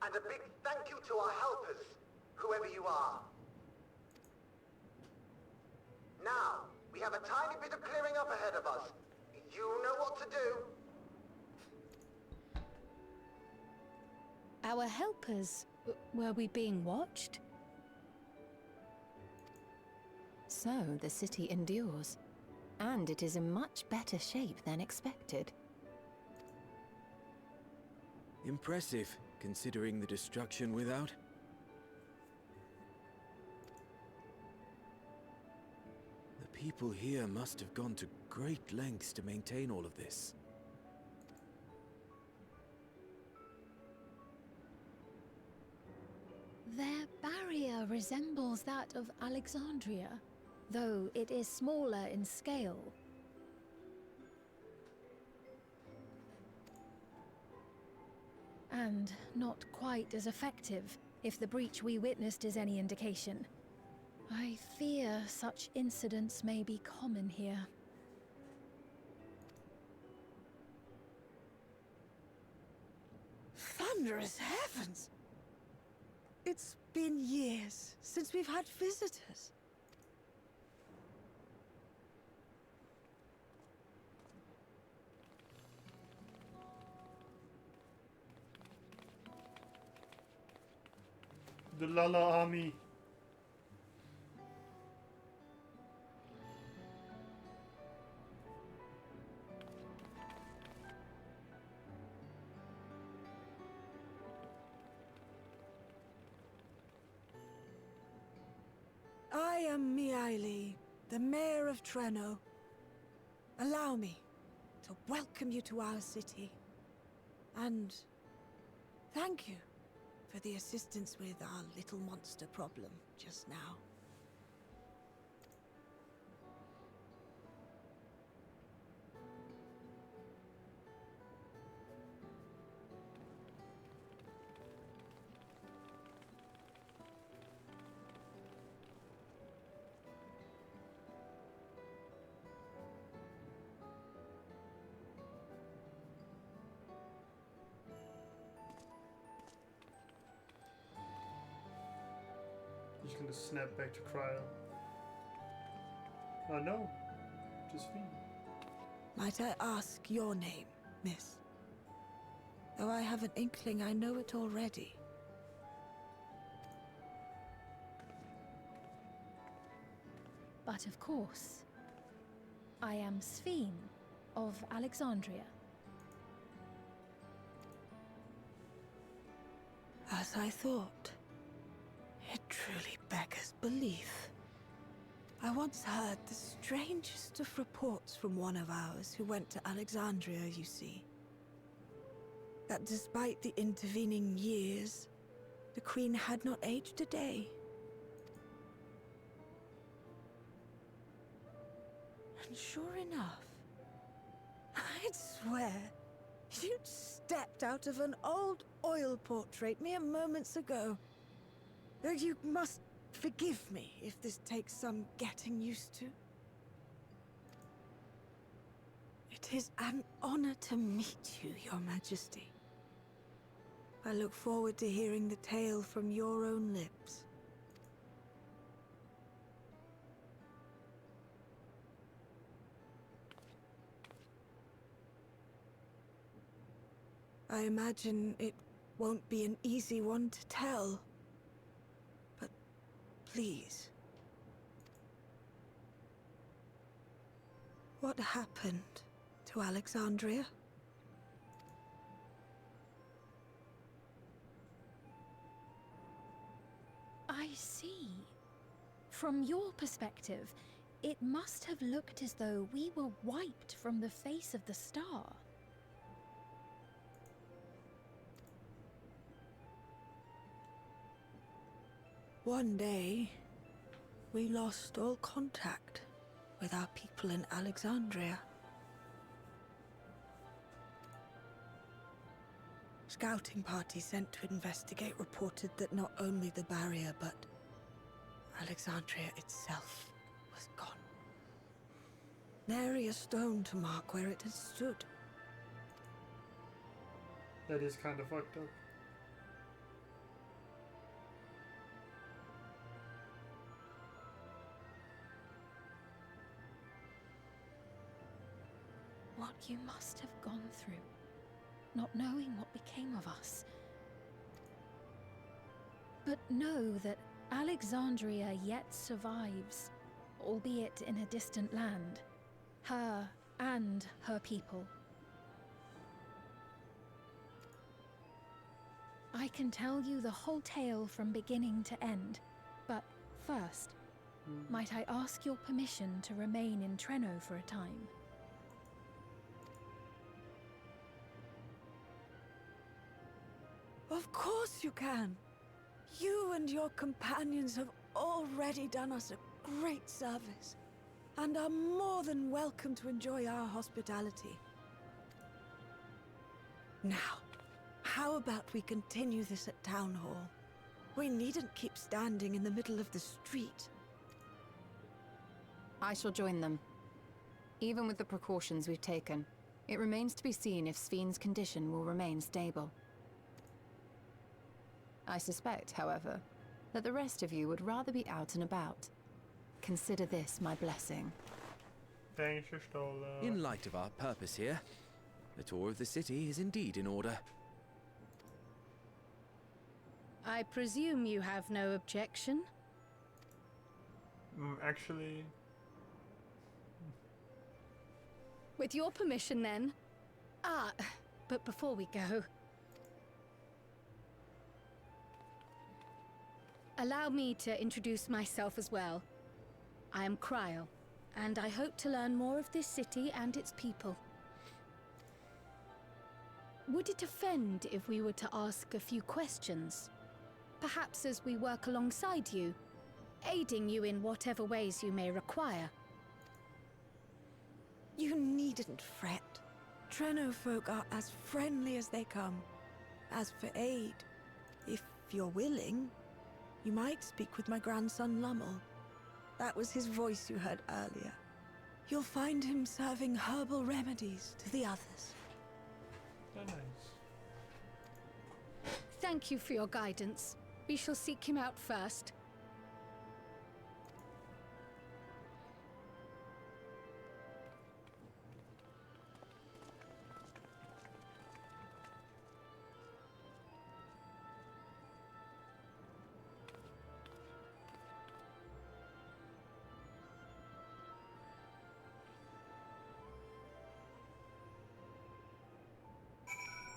And a big thank you to our helpers, whoever you are. Now, we have a tiny bit of clearing up ahead of us. You know what to do. Our helpers, were we being watched? So, the city endures. And it is in much better shape than expected. Impressive, considering the destruction without. The people here must have gone to great lengths to maintain all of this. Their barrier resembles that of Alexandria, though it is smaller in scale. And not quite as effective, if the breach we witnessed is any indication. I fear such incidents may be common here. Thunderous heavens! It's been years since we've had visitors. The Lala army. I am Miaili, the mayor of Treno. Allow me to welcome you to our city. And thank you for the assistance with our little monster problem just now. He's gonna snap back to cryo. Oh no, Josephine. Might I ask your name, miss? Though I have an inkling I know it already. But of course, I am Sphene of Alexandria. As I thought. It truly beggars belief. I once heard the strangest of reports from one of ours who went to Alexandria, you see. That despite the intervening years, the Queen had not aged a day. And sure enough, I'd swear, you'd stepped out of an old oil portrait mere moments ago. Though you must forgive me if this takes some getting used to. It is an honor to meet you, Your Majesty. I look forward to hearing the tale from your own lips. I imagine it won't be an easy one to tell. But please. What happened to Alexandria? see. From your perspective, it must have looked as though we were wiped from the face of the star. One day, we lost all contact with our people in Alexandria. Scouting parties sent to investigate reported that not only the barrier, but Alexandria itself was gone. Nary a stone to mark where it had stood. That is kind of fucked up. What you must have gone through, not knowing what became of us. But know that Alexandria yet survives, albeit in a distant land. Her and her people. I can tell you the whole tale from beginning to end, but first, might I ask your permission to remain in Treno for a time? Of course you can. You and your companions have already done us a great service, and are more than welcome to enjoy our hospitality. Now, how about we continue this at Town Hall? We needn't keep standing in the middle of the street. I shall join them. Even with the precautions we've taken, it remains to be seen if Sven's condition will remain stable. I suspect, however, that the rest of you would rather be out and about. Consider this my blessing. Thanks, Stola. In light of our purpose here, the tour of the city is indeed in order. I presume you have no objection? Actually... With your permission, then. But before we go... Allow me to introduce myself as well. I am Cryle, and I hope to learn more of this city and its people. Would it offend if we were to ask a few questions? Perhaps as we work alongside you, aiding you in whatever ways you may require. You needn't fret. Treno folk are as friendly as they come. As for aid, if you're willing, you might speak with my grandson Lummel. That was his voice you heard earlier. You'll find him serving herbal remedies to the others. Oh, nice. Thank you for your guidance. We shall seek him out first.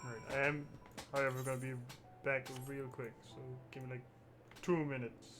Right, I am, however, gonna be back real quick, so give me like 2 minutes.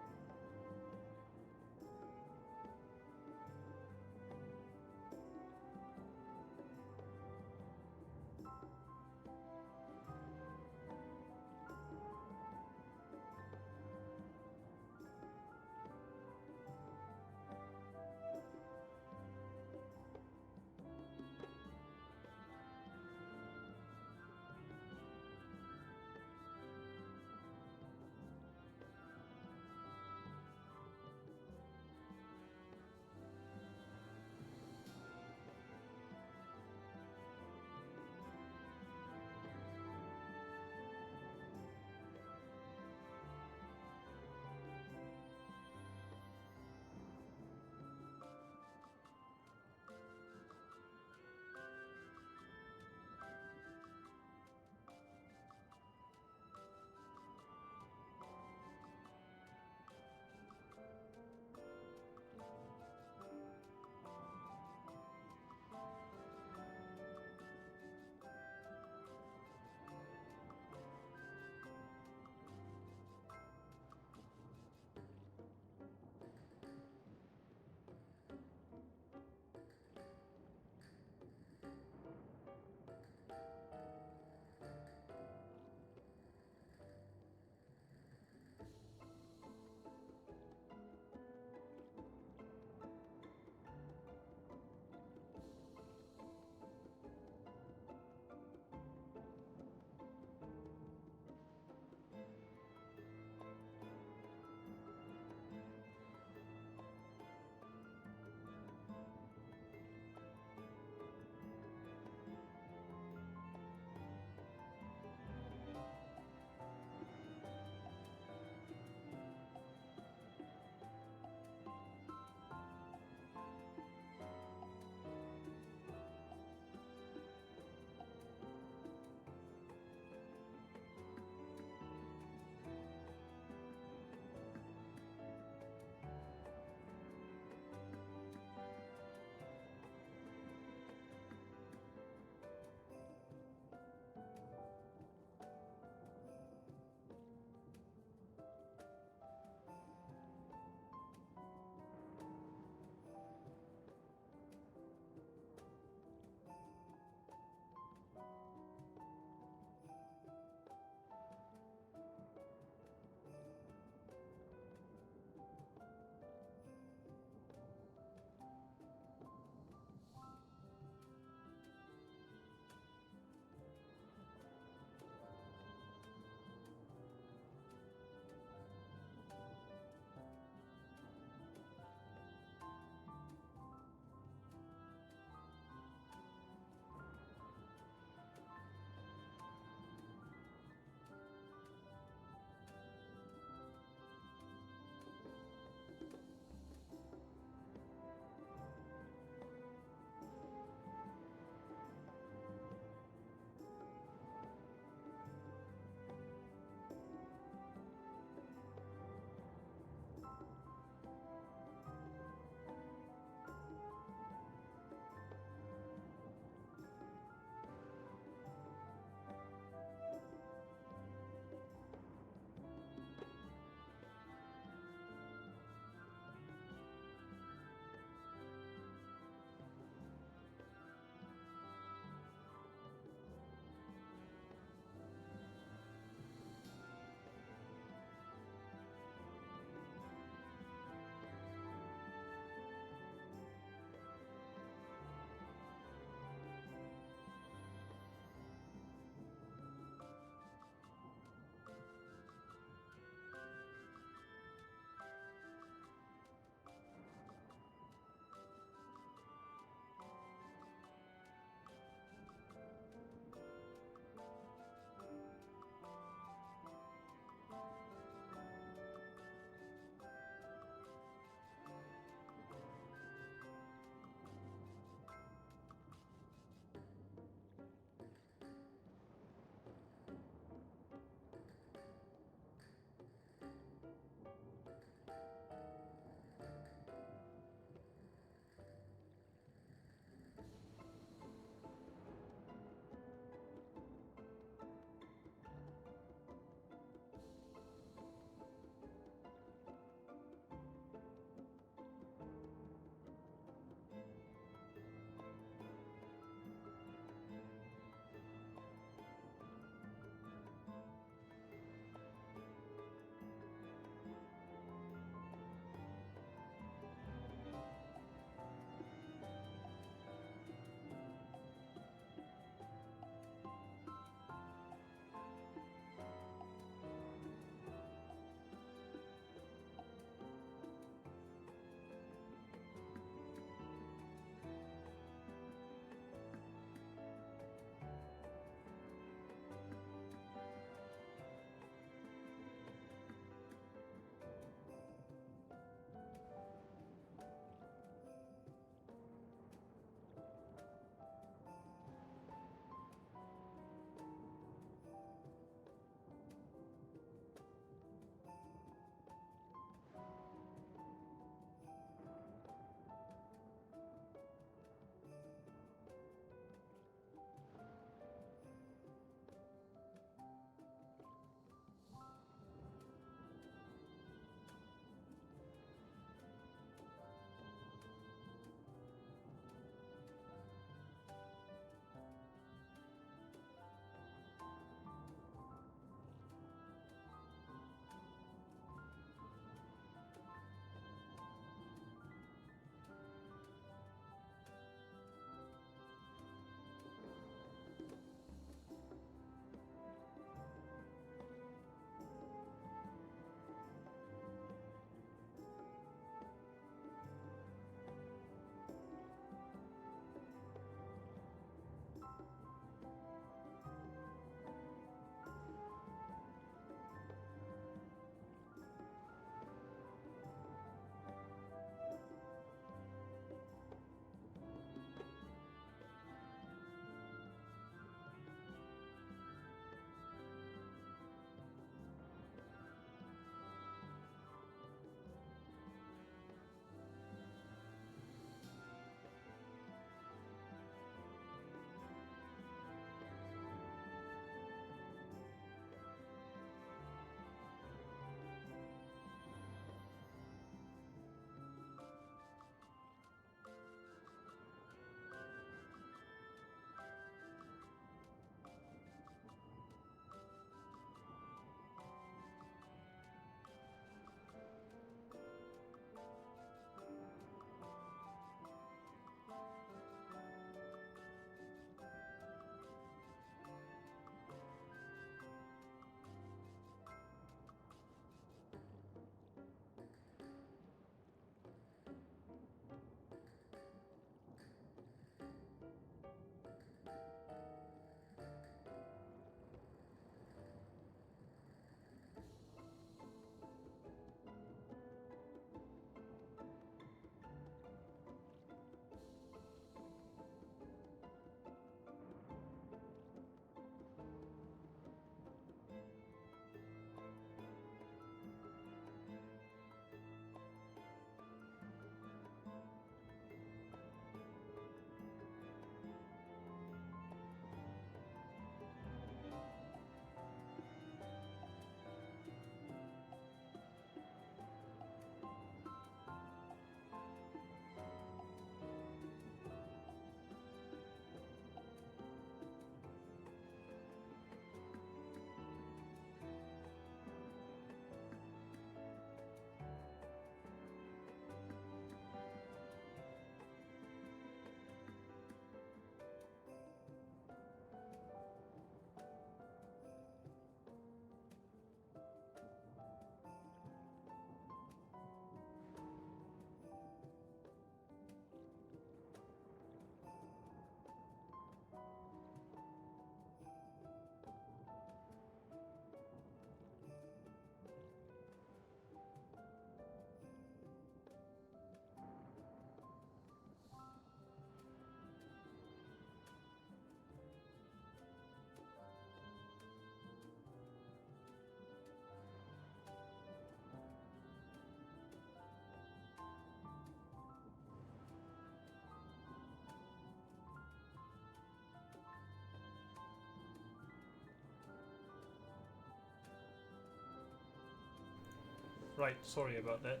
Right, sorry about that.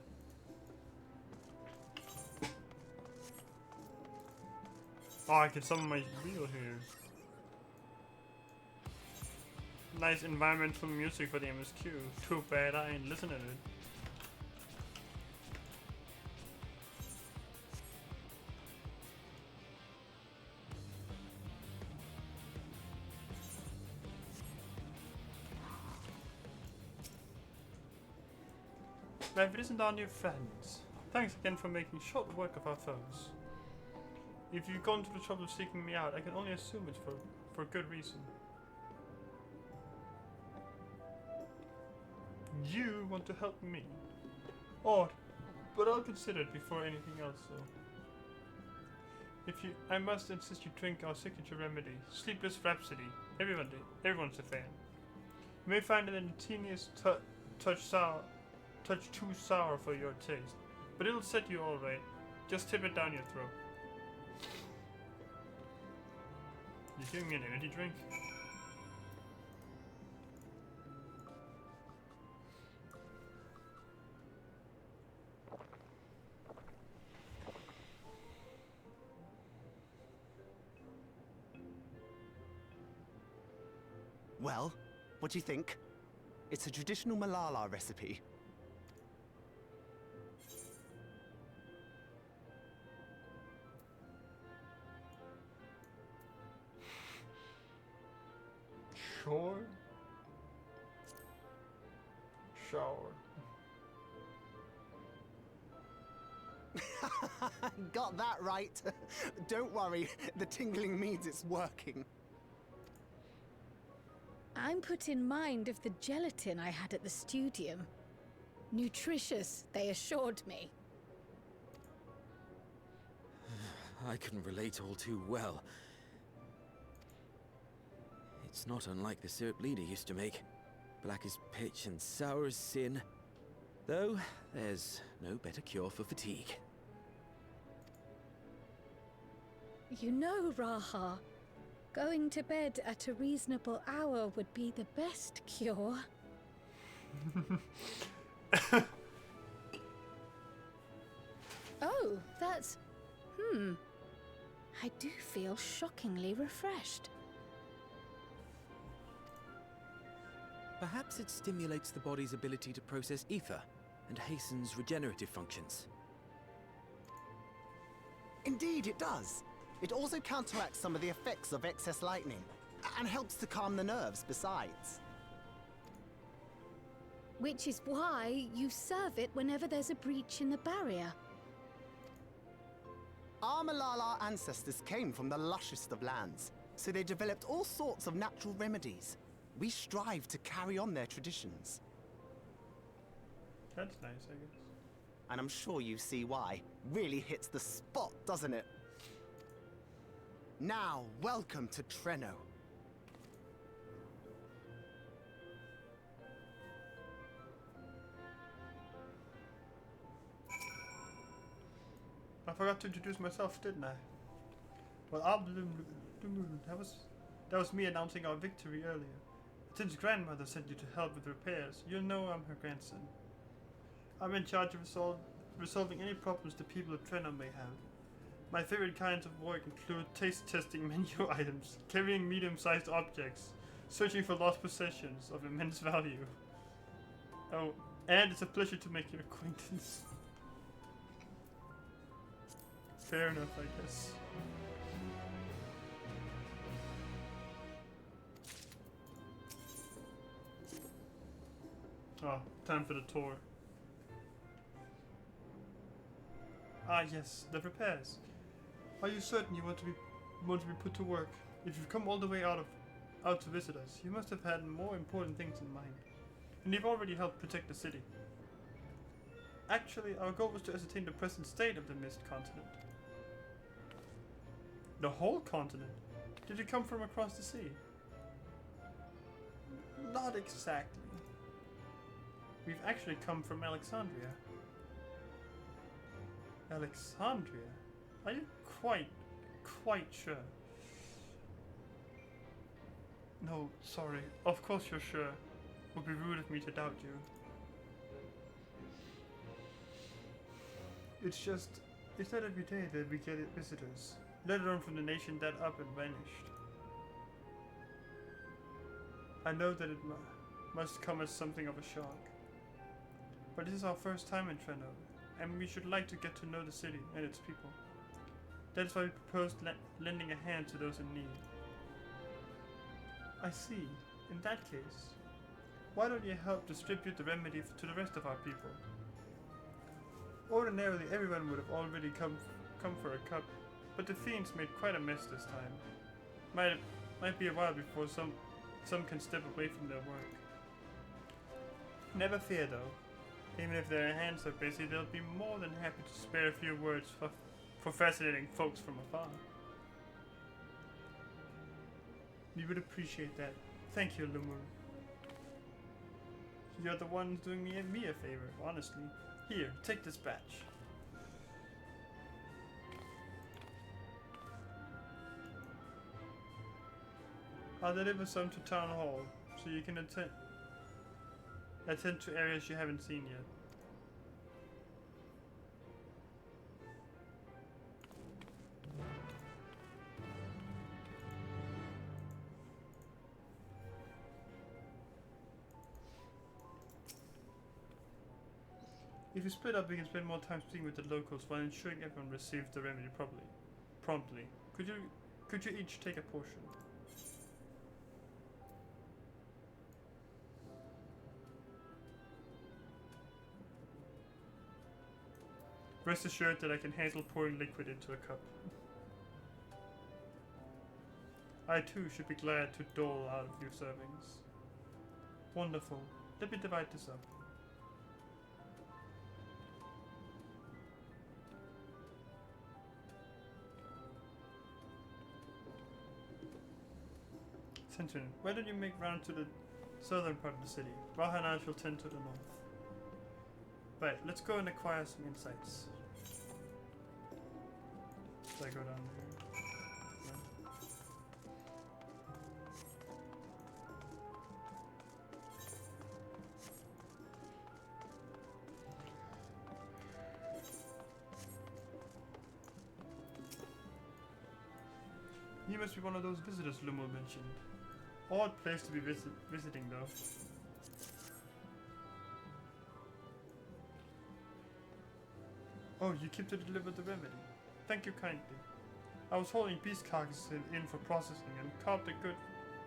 Oh, I can summon my wheel here. Nice environmental music for the MSQ. Too bad I ain't listening to it. Life isn't our new friends. Thanks again for making short work of our foes. If you've gone to the trouble of seeking me out, I can only assume it's for good reason. You want to help me? Odd, but I'll consider it before anything else, though. I must insist you drink our signature remedy, Sleepless Rhapsody. Everyone's a fan. You may find it in the teeniest touch too sour for your taste, but it'll set you all right. Just tip it down your throat. You're giving me an energy drink? Well, what do you think? It's a traditional Malala recipe. Sure. Got that right. Don't worry, the tingling means it's working. I'm put in mind of the gelatin I had at the studium. Nutritious, they assured me. I can relate all too well. It's not unlike the syrup Leader used to make. Black as pitch and sour as sin. Though, there's no better cure for fatigue. You know, Raha, going to bed at a reasonable hour would be the best cure. Oh, that's... I do feel shockingly refreshed. Perhaps it stimulates the body's ability to process ether and hastens regenerative functions. Indeed, it does. It also counteracts some of the effects of excess lightning, and helps to calm the nerves besides. Which is why you serve it whenever there's a breach in the barrier. Our Malala ancestors came from the lushest of lands, so they developed all sorts of natural remedies. We strive to carry on their traditions. That's nice, I guess. And I'm sure you see why. Really hits the spot, doesn't it? Now, welcome to Treno. I forgot to introduce myself, didn't I? Well, that was me announcing our victory earlier. Since grandmother sent you to help with repairs, you know I'm her grandson. I'm in charge of resolving any problems the people of Treno may have. My favorite kinds of work include taste testing menu items, carrying medium-sized objects, searching for lost possessions of immense value. Oh, and it's a pleasure to make your acquaintance. Fair enough, I guess. Oh, time for the tour. Ah yes, the repairs. Are you certain you want to be put to work? If you've come all the way out to visit us, you must have had more important things in mind. And you've already helped protect the city. Actually, our goal was to ascertain the present state of the Mist Continent. The whole continent? Did you come from across the sea? Not exactly. We've actually come from Alexandria. Alexandria? Are you quite sure? No, sorry. Of course you're sure. It would be rude of me to doubt you. It's not every day that we get visitors, let alone from the nation that up and vanished. I know that it must come as something of a shock. But this is our first time in Treno, and we should like to get to know the city and its people. That's why we proposed lending a hand to those in need. I see. In that case, why don't you help distribute the remedy to the rest of our people? Ordinarily, everyone would have already come for a cup, but the fiends made quite a mess this time. Might be a while before some can step away from their work. Never fear though. Even if their hands are busy, they'll be more than happy to spare a few words for fascinating folks from afar. We would appreciate that. Thank you, Lumur. You're the one doing me a favor, honestly. Here, take this badge. I'll deliver some to Town Hall, so you can attend to areas you haven't seen yet. If you split up, we can spend more time speaking with the locals while ensuring everyone receives the remedy promptly. Could you each take a portion? Rest assured that I can handle pouring liquid into a cup. I too should be glad to dole out a few servings. Wonderful. Let me divide this up. Centurion, why don't you make round to the southern part of the city? Raha and I shall tend to the north. Right, let's go and acquire some insights. Should I go down there? No. You must be one of those visitors Lumul mentioned. Odd place to be visiting though. Oh, you came to deliver the remedy. Thank you kindly. I was holding beast carcasses in for processing and caught a good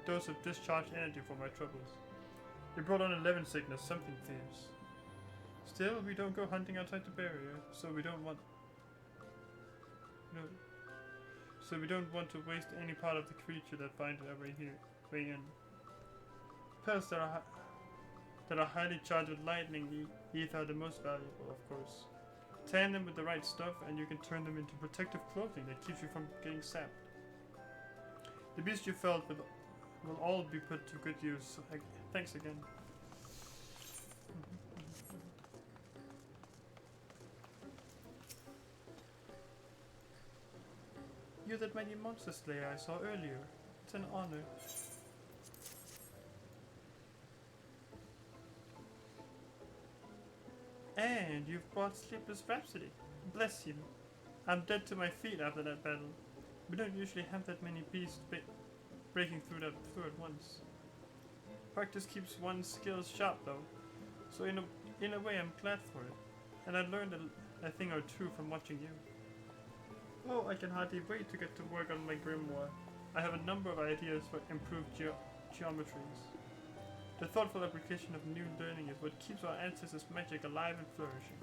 dose of discharged energy for my troubles. It brought on 11 sickness, something fierce. Still, we don't go hunting outside the barrier, so we don't want to waste any part of the creature that finds our way in. Pearls that are highly charged with lightning ether are the most valuable, of course. Tan them with the right stuff and you can turn them into protective clothing that keeps you from getting sapped. The beast you felt will all be put to good use. Thanks again. You're that mighty monster slayer I saw earlier. It's an honor. And you've brought Sleepless Rhapsody. Bless you. I'm dead to my feet after that battle. We don't usually have that many beasts breaking through at once. Practice keeps one's skills sharp though, so in a way I'm glad for it. And I learned a thing or two from watching you. Oh, I can hardly wait to get to work on my grimoire. I have a number of ideas for improved geometries. The thoughtful application of new learning is what keeps our ancestors' magic alive and flourishing.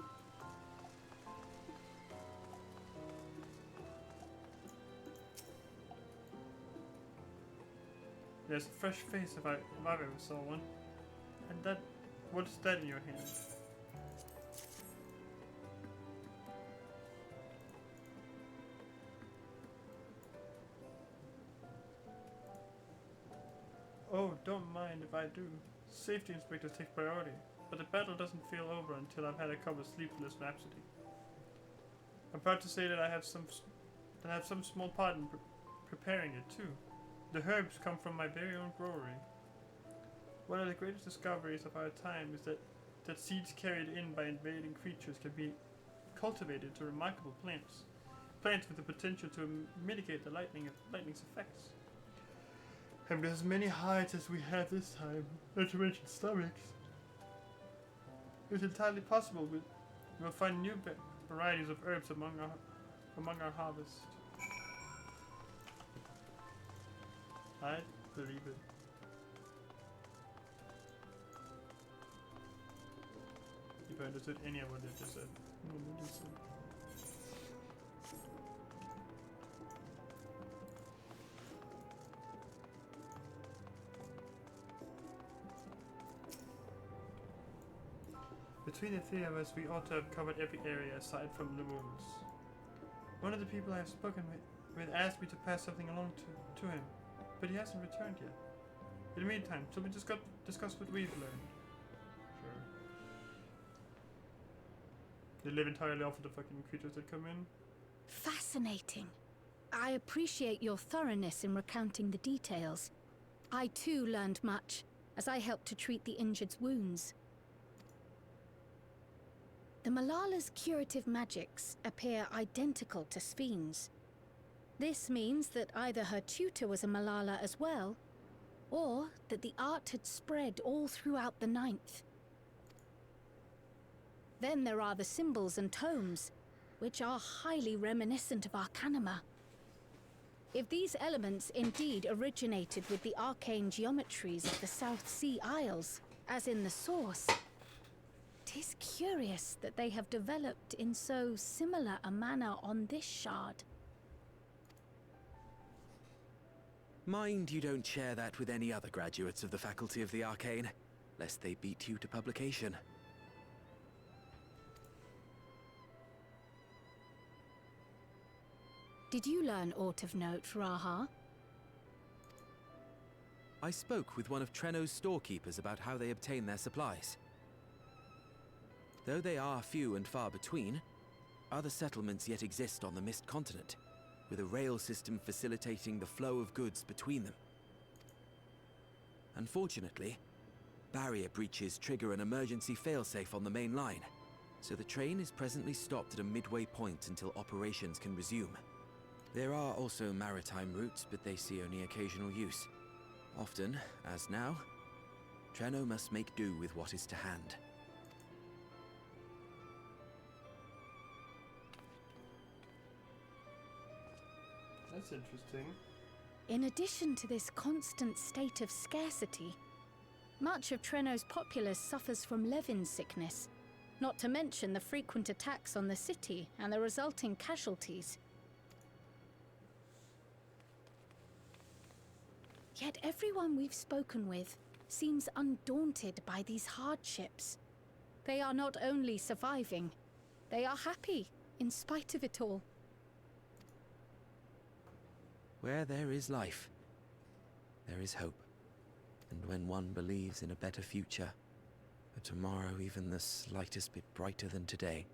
There's a fresh face if I ever saw one. And that... what's that in your hand? Oh, don't mind if I do. Safety inspectors take priority, but the battle doesn't feel over until I've had a cup of Sleepless Rhapsody. I'm proud to say that I have some small part in preparing it too. The herbs come from my very own brewery. One of the greatest discoveries of our time is that seeds carried in by invading creatures can be cultivated to remarkable plants. Plants with the potential to mitigate the lightning's effects. And with as many hides as we have this time, not to mention stomachs, it's entirely possible we'll find new varieties of herbs among our harvest. I believe it. If I understood any of what they just said. Between the three of us, we ought to have covered every area aside from the wounds. One of the people I have spoken with asked me to pass something along to him, but he hasn't returned yet. In the meantime, shall we discuss what we've learned? Sure. They live entirely off of the fucking creatures that come in. Fascinating. I appreciate your thoroughness in recounting the details. I too learned much, as I helped to treat the injured's wounds. The Malala's curative magics appear identical to Spheen's. This means that either her tutor was a Malala as well, or that the art had spread all throughout the Ninth. Then there are the symbols and tomes, which are highly reminiscent of Arcanima. If these elements indeed originated with the arcane geometries of the South Sea Isles, as in the source, 'tis curious that they have developed in so similar a manner on this shard. Mind you don't share that with any other graduates of the Faculty of the Arcane, lest they beat you to publication. Did you learn aught of note, Raha? I spoke with one of Treno's storekeepers about how they obtain their supplies. Though they are few and far between, other settlements yet exist on the Mist Continent, with a rail system facilitating the flow of goods between them. Unfortunately, barrier breaches trigger an emergency failsafe on the main line, so the train is presently stopped at a midway point until operations can resume. There are also maritime routes, but they see only occasional use. Often, as now, Treno must make do with what is to hand. That's interesting. In addition to this constant state of scarcity, much of Treno's populace suffers from Levin sickness, not to mention the frequent attacks on the city and the resulting casualties. Yet everyone we've spoken with seems undaunted by these hardships. They are not only surviving, they are happy in spite of it all. Where there is life, there is hope. And when one believes in a better future, a tomorrow even the slightest bit brighter than today,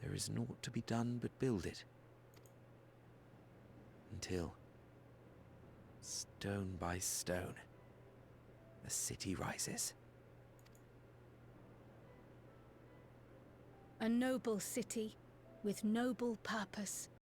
there is naught to be done but build it. Until, stone by stone, a city rises. A noble city with noble purpose.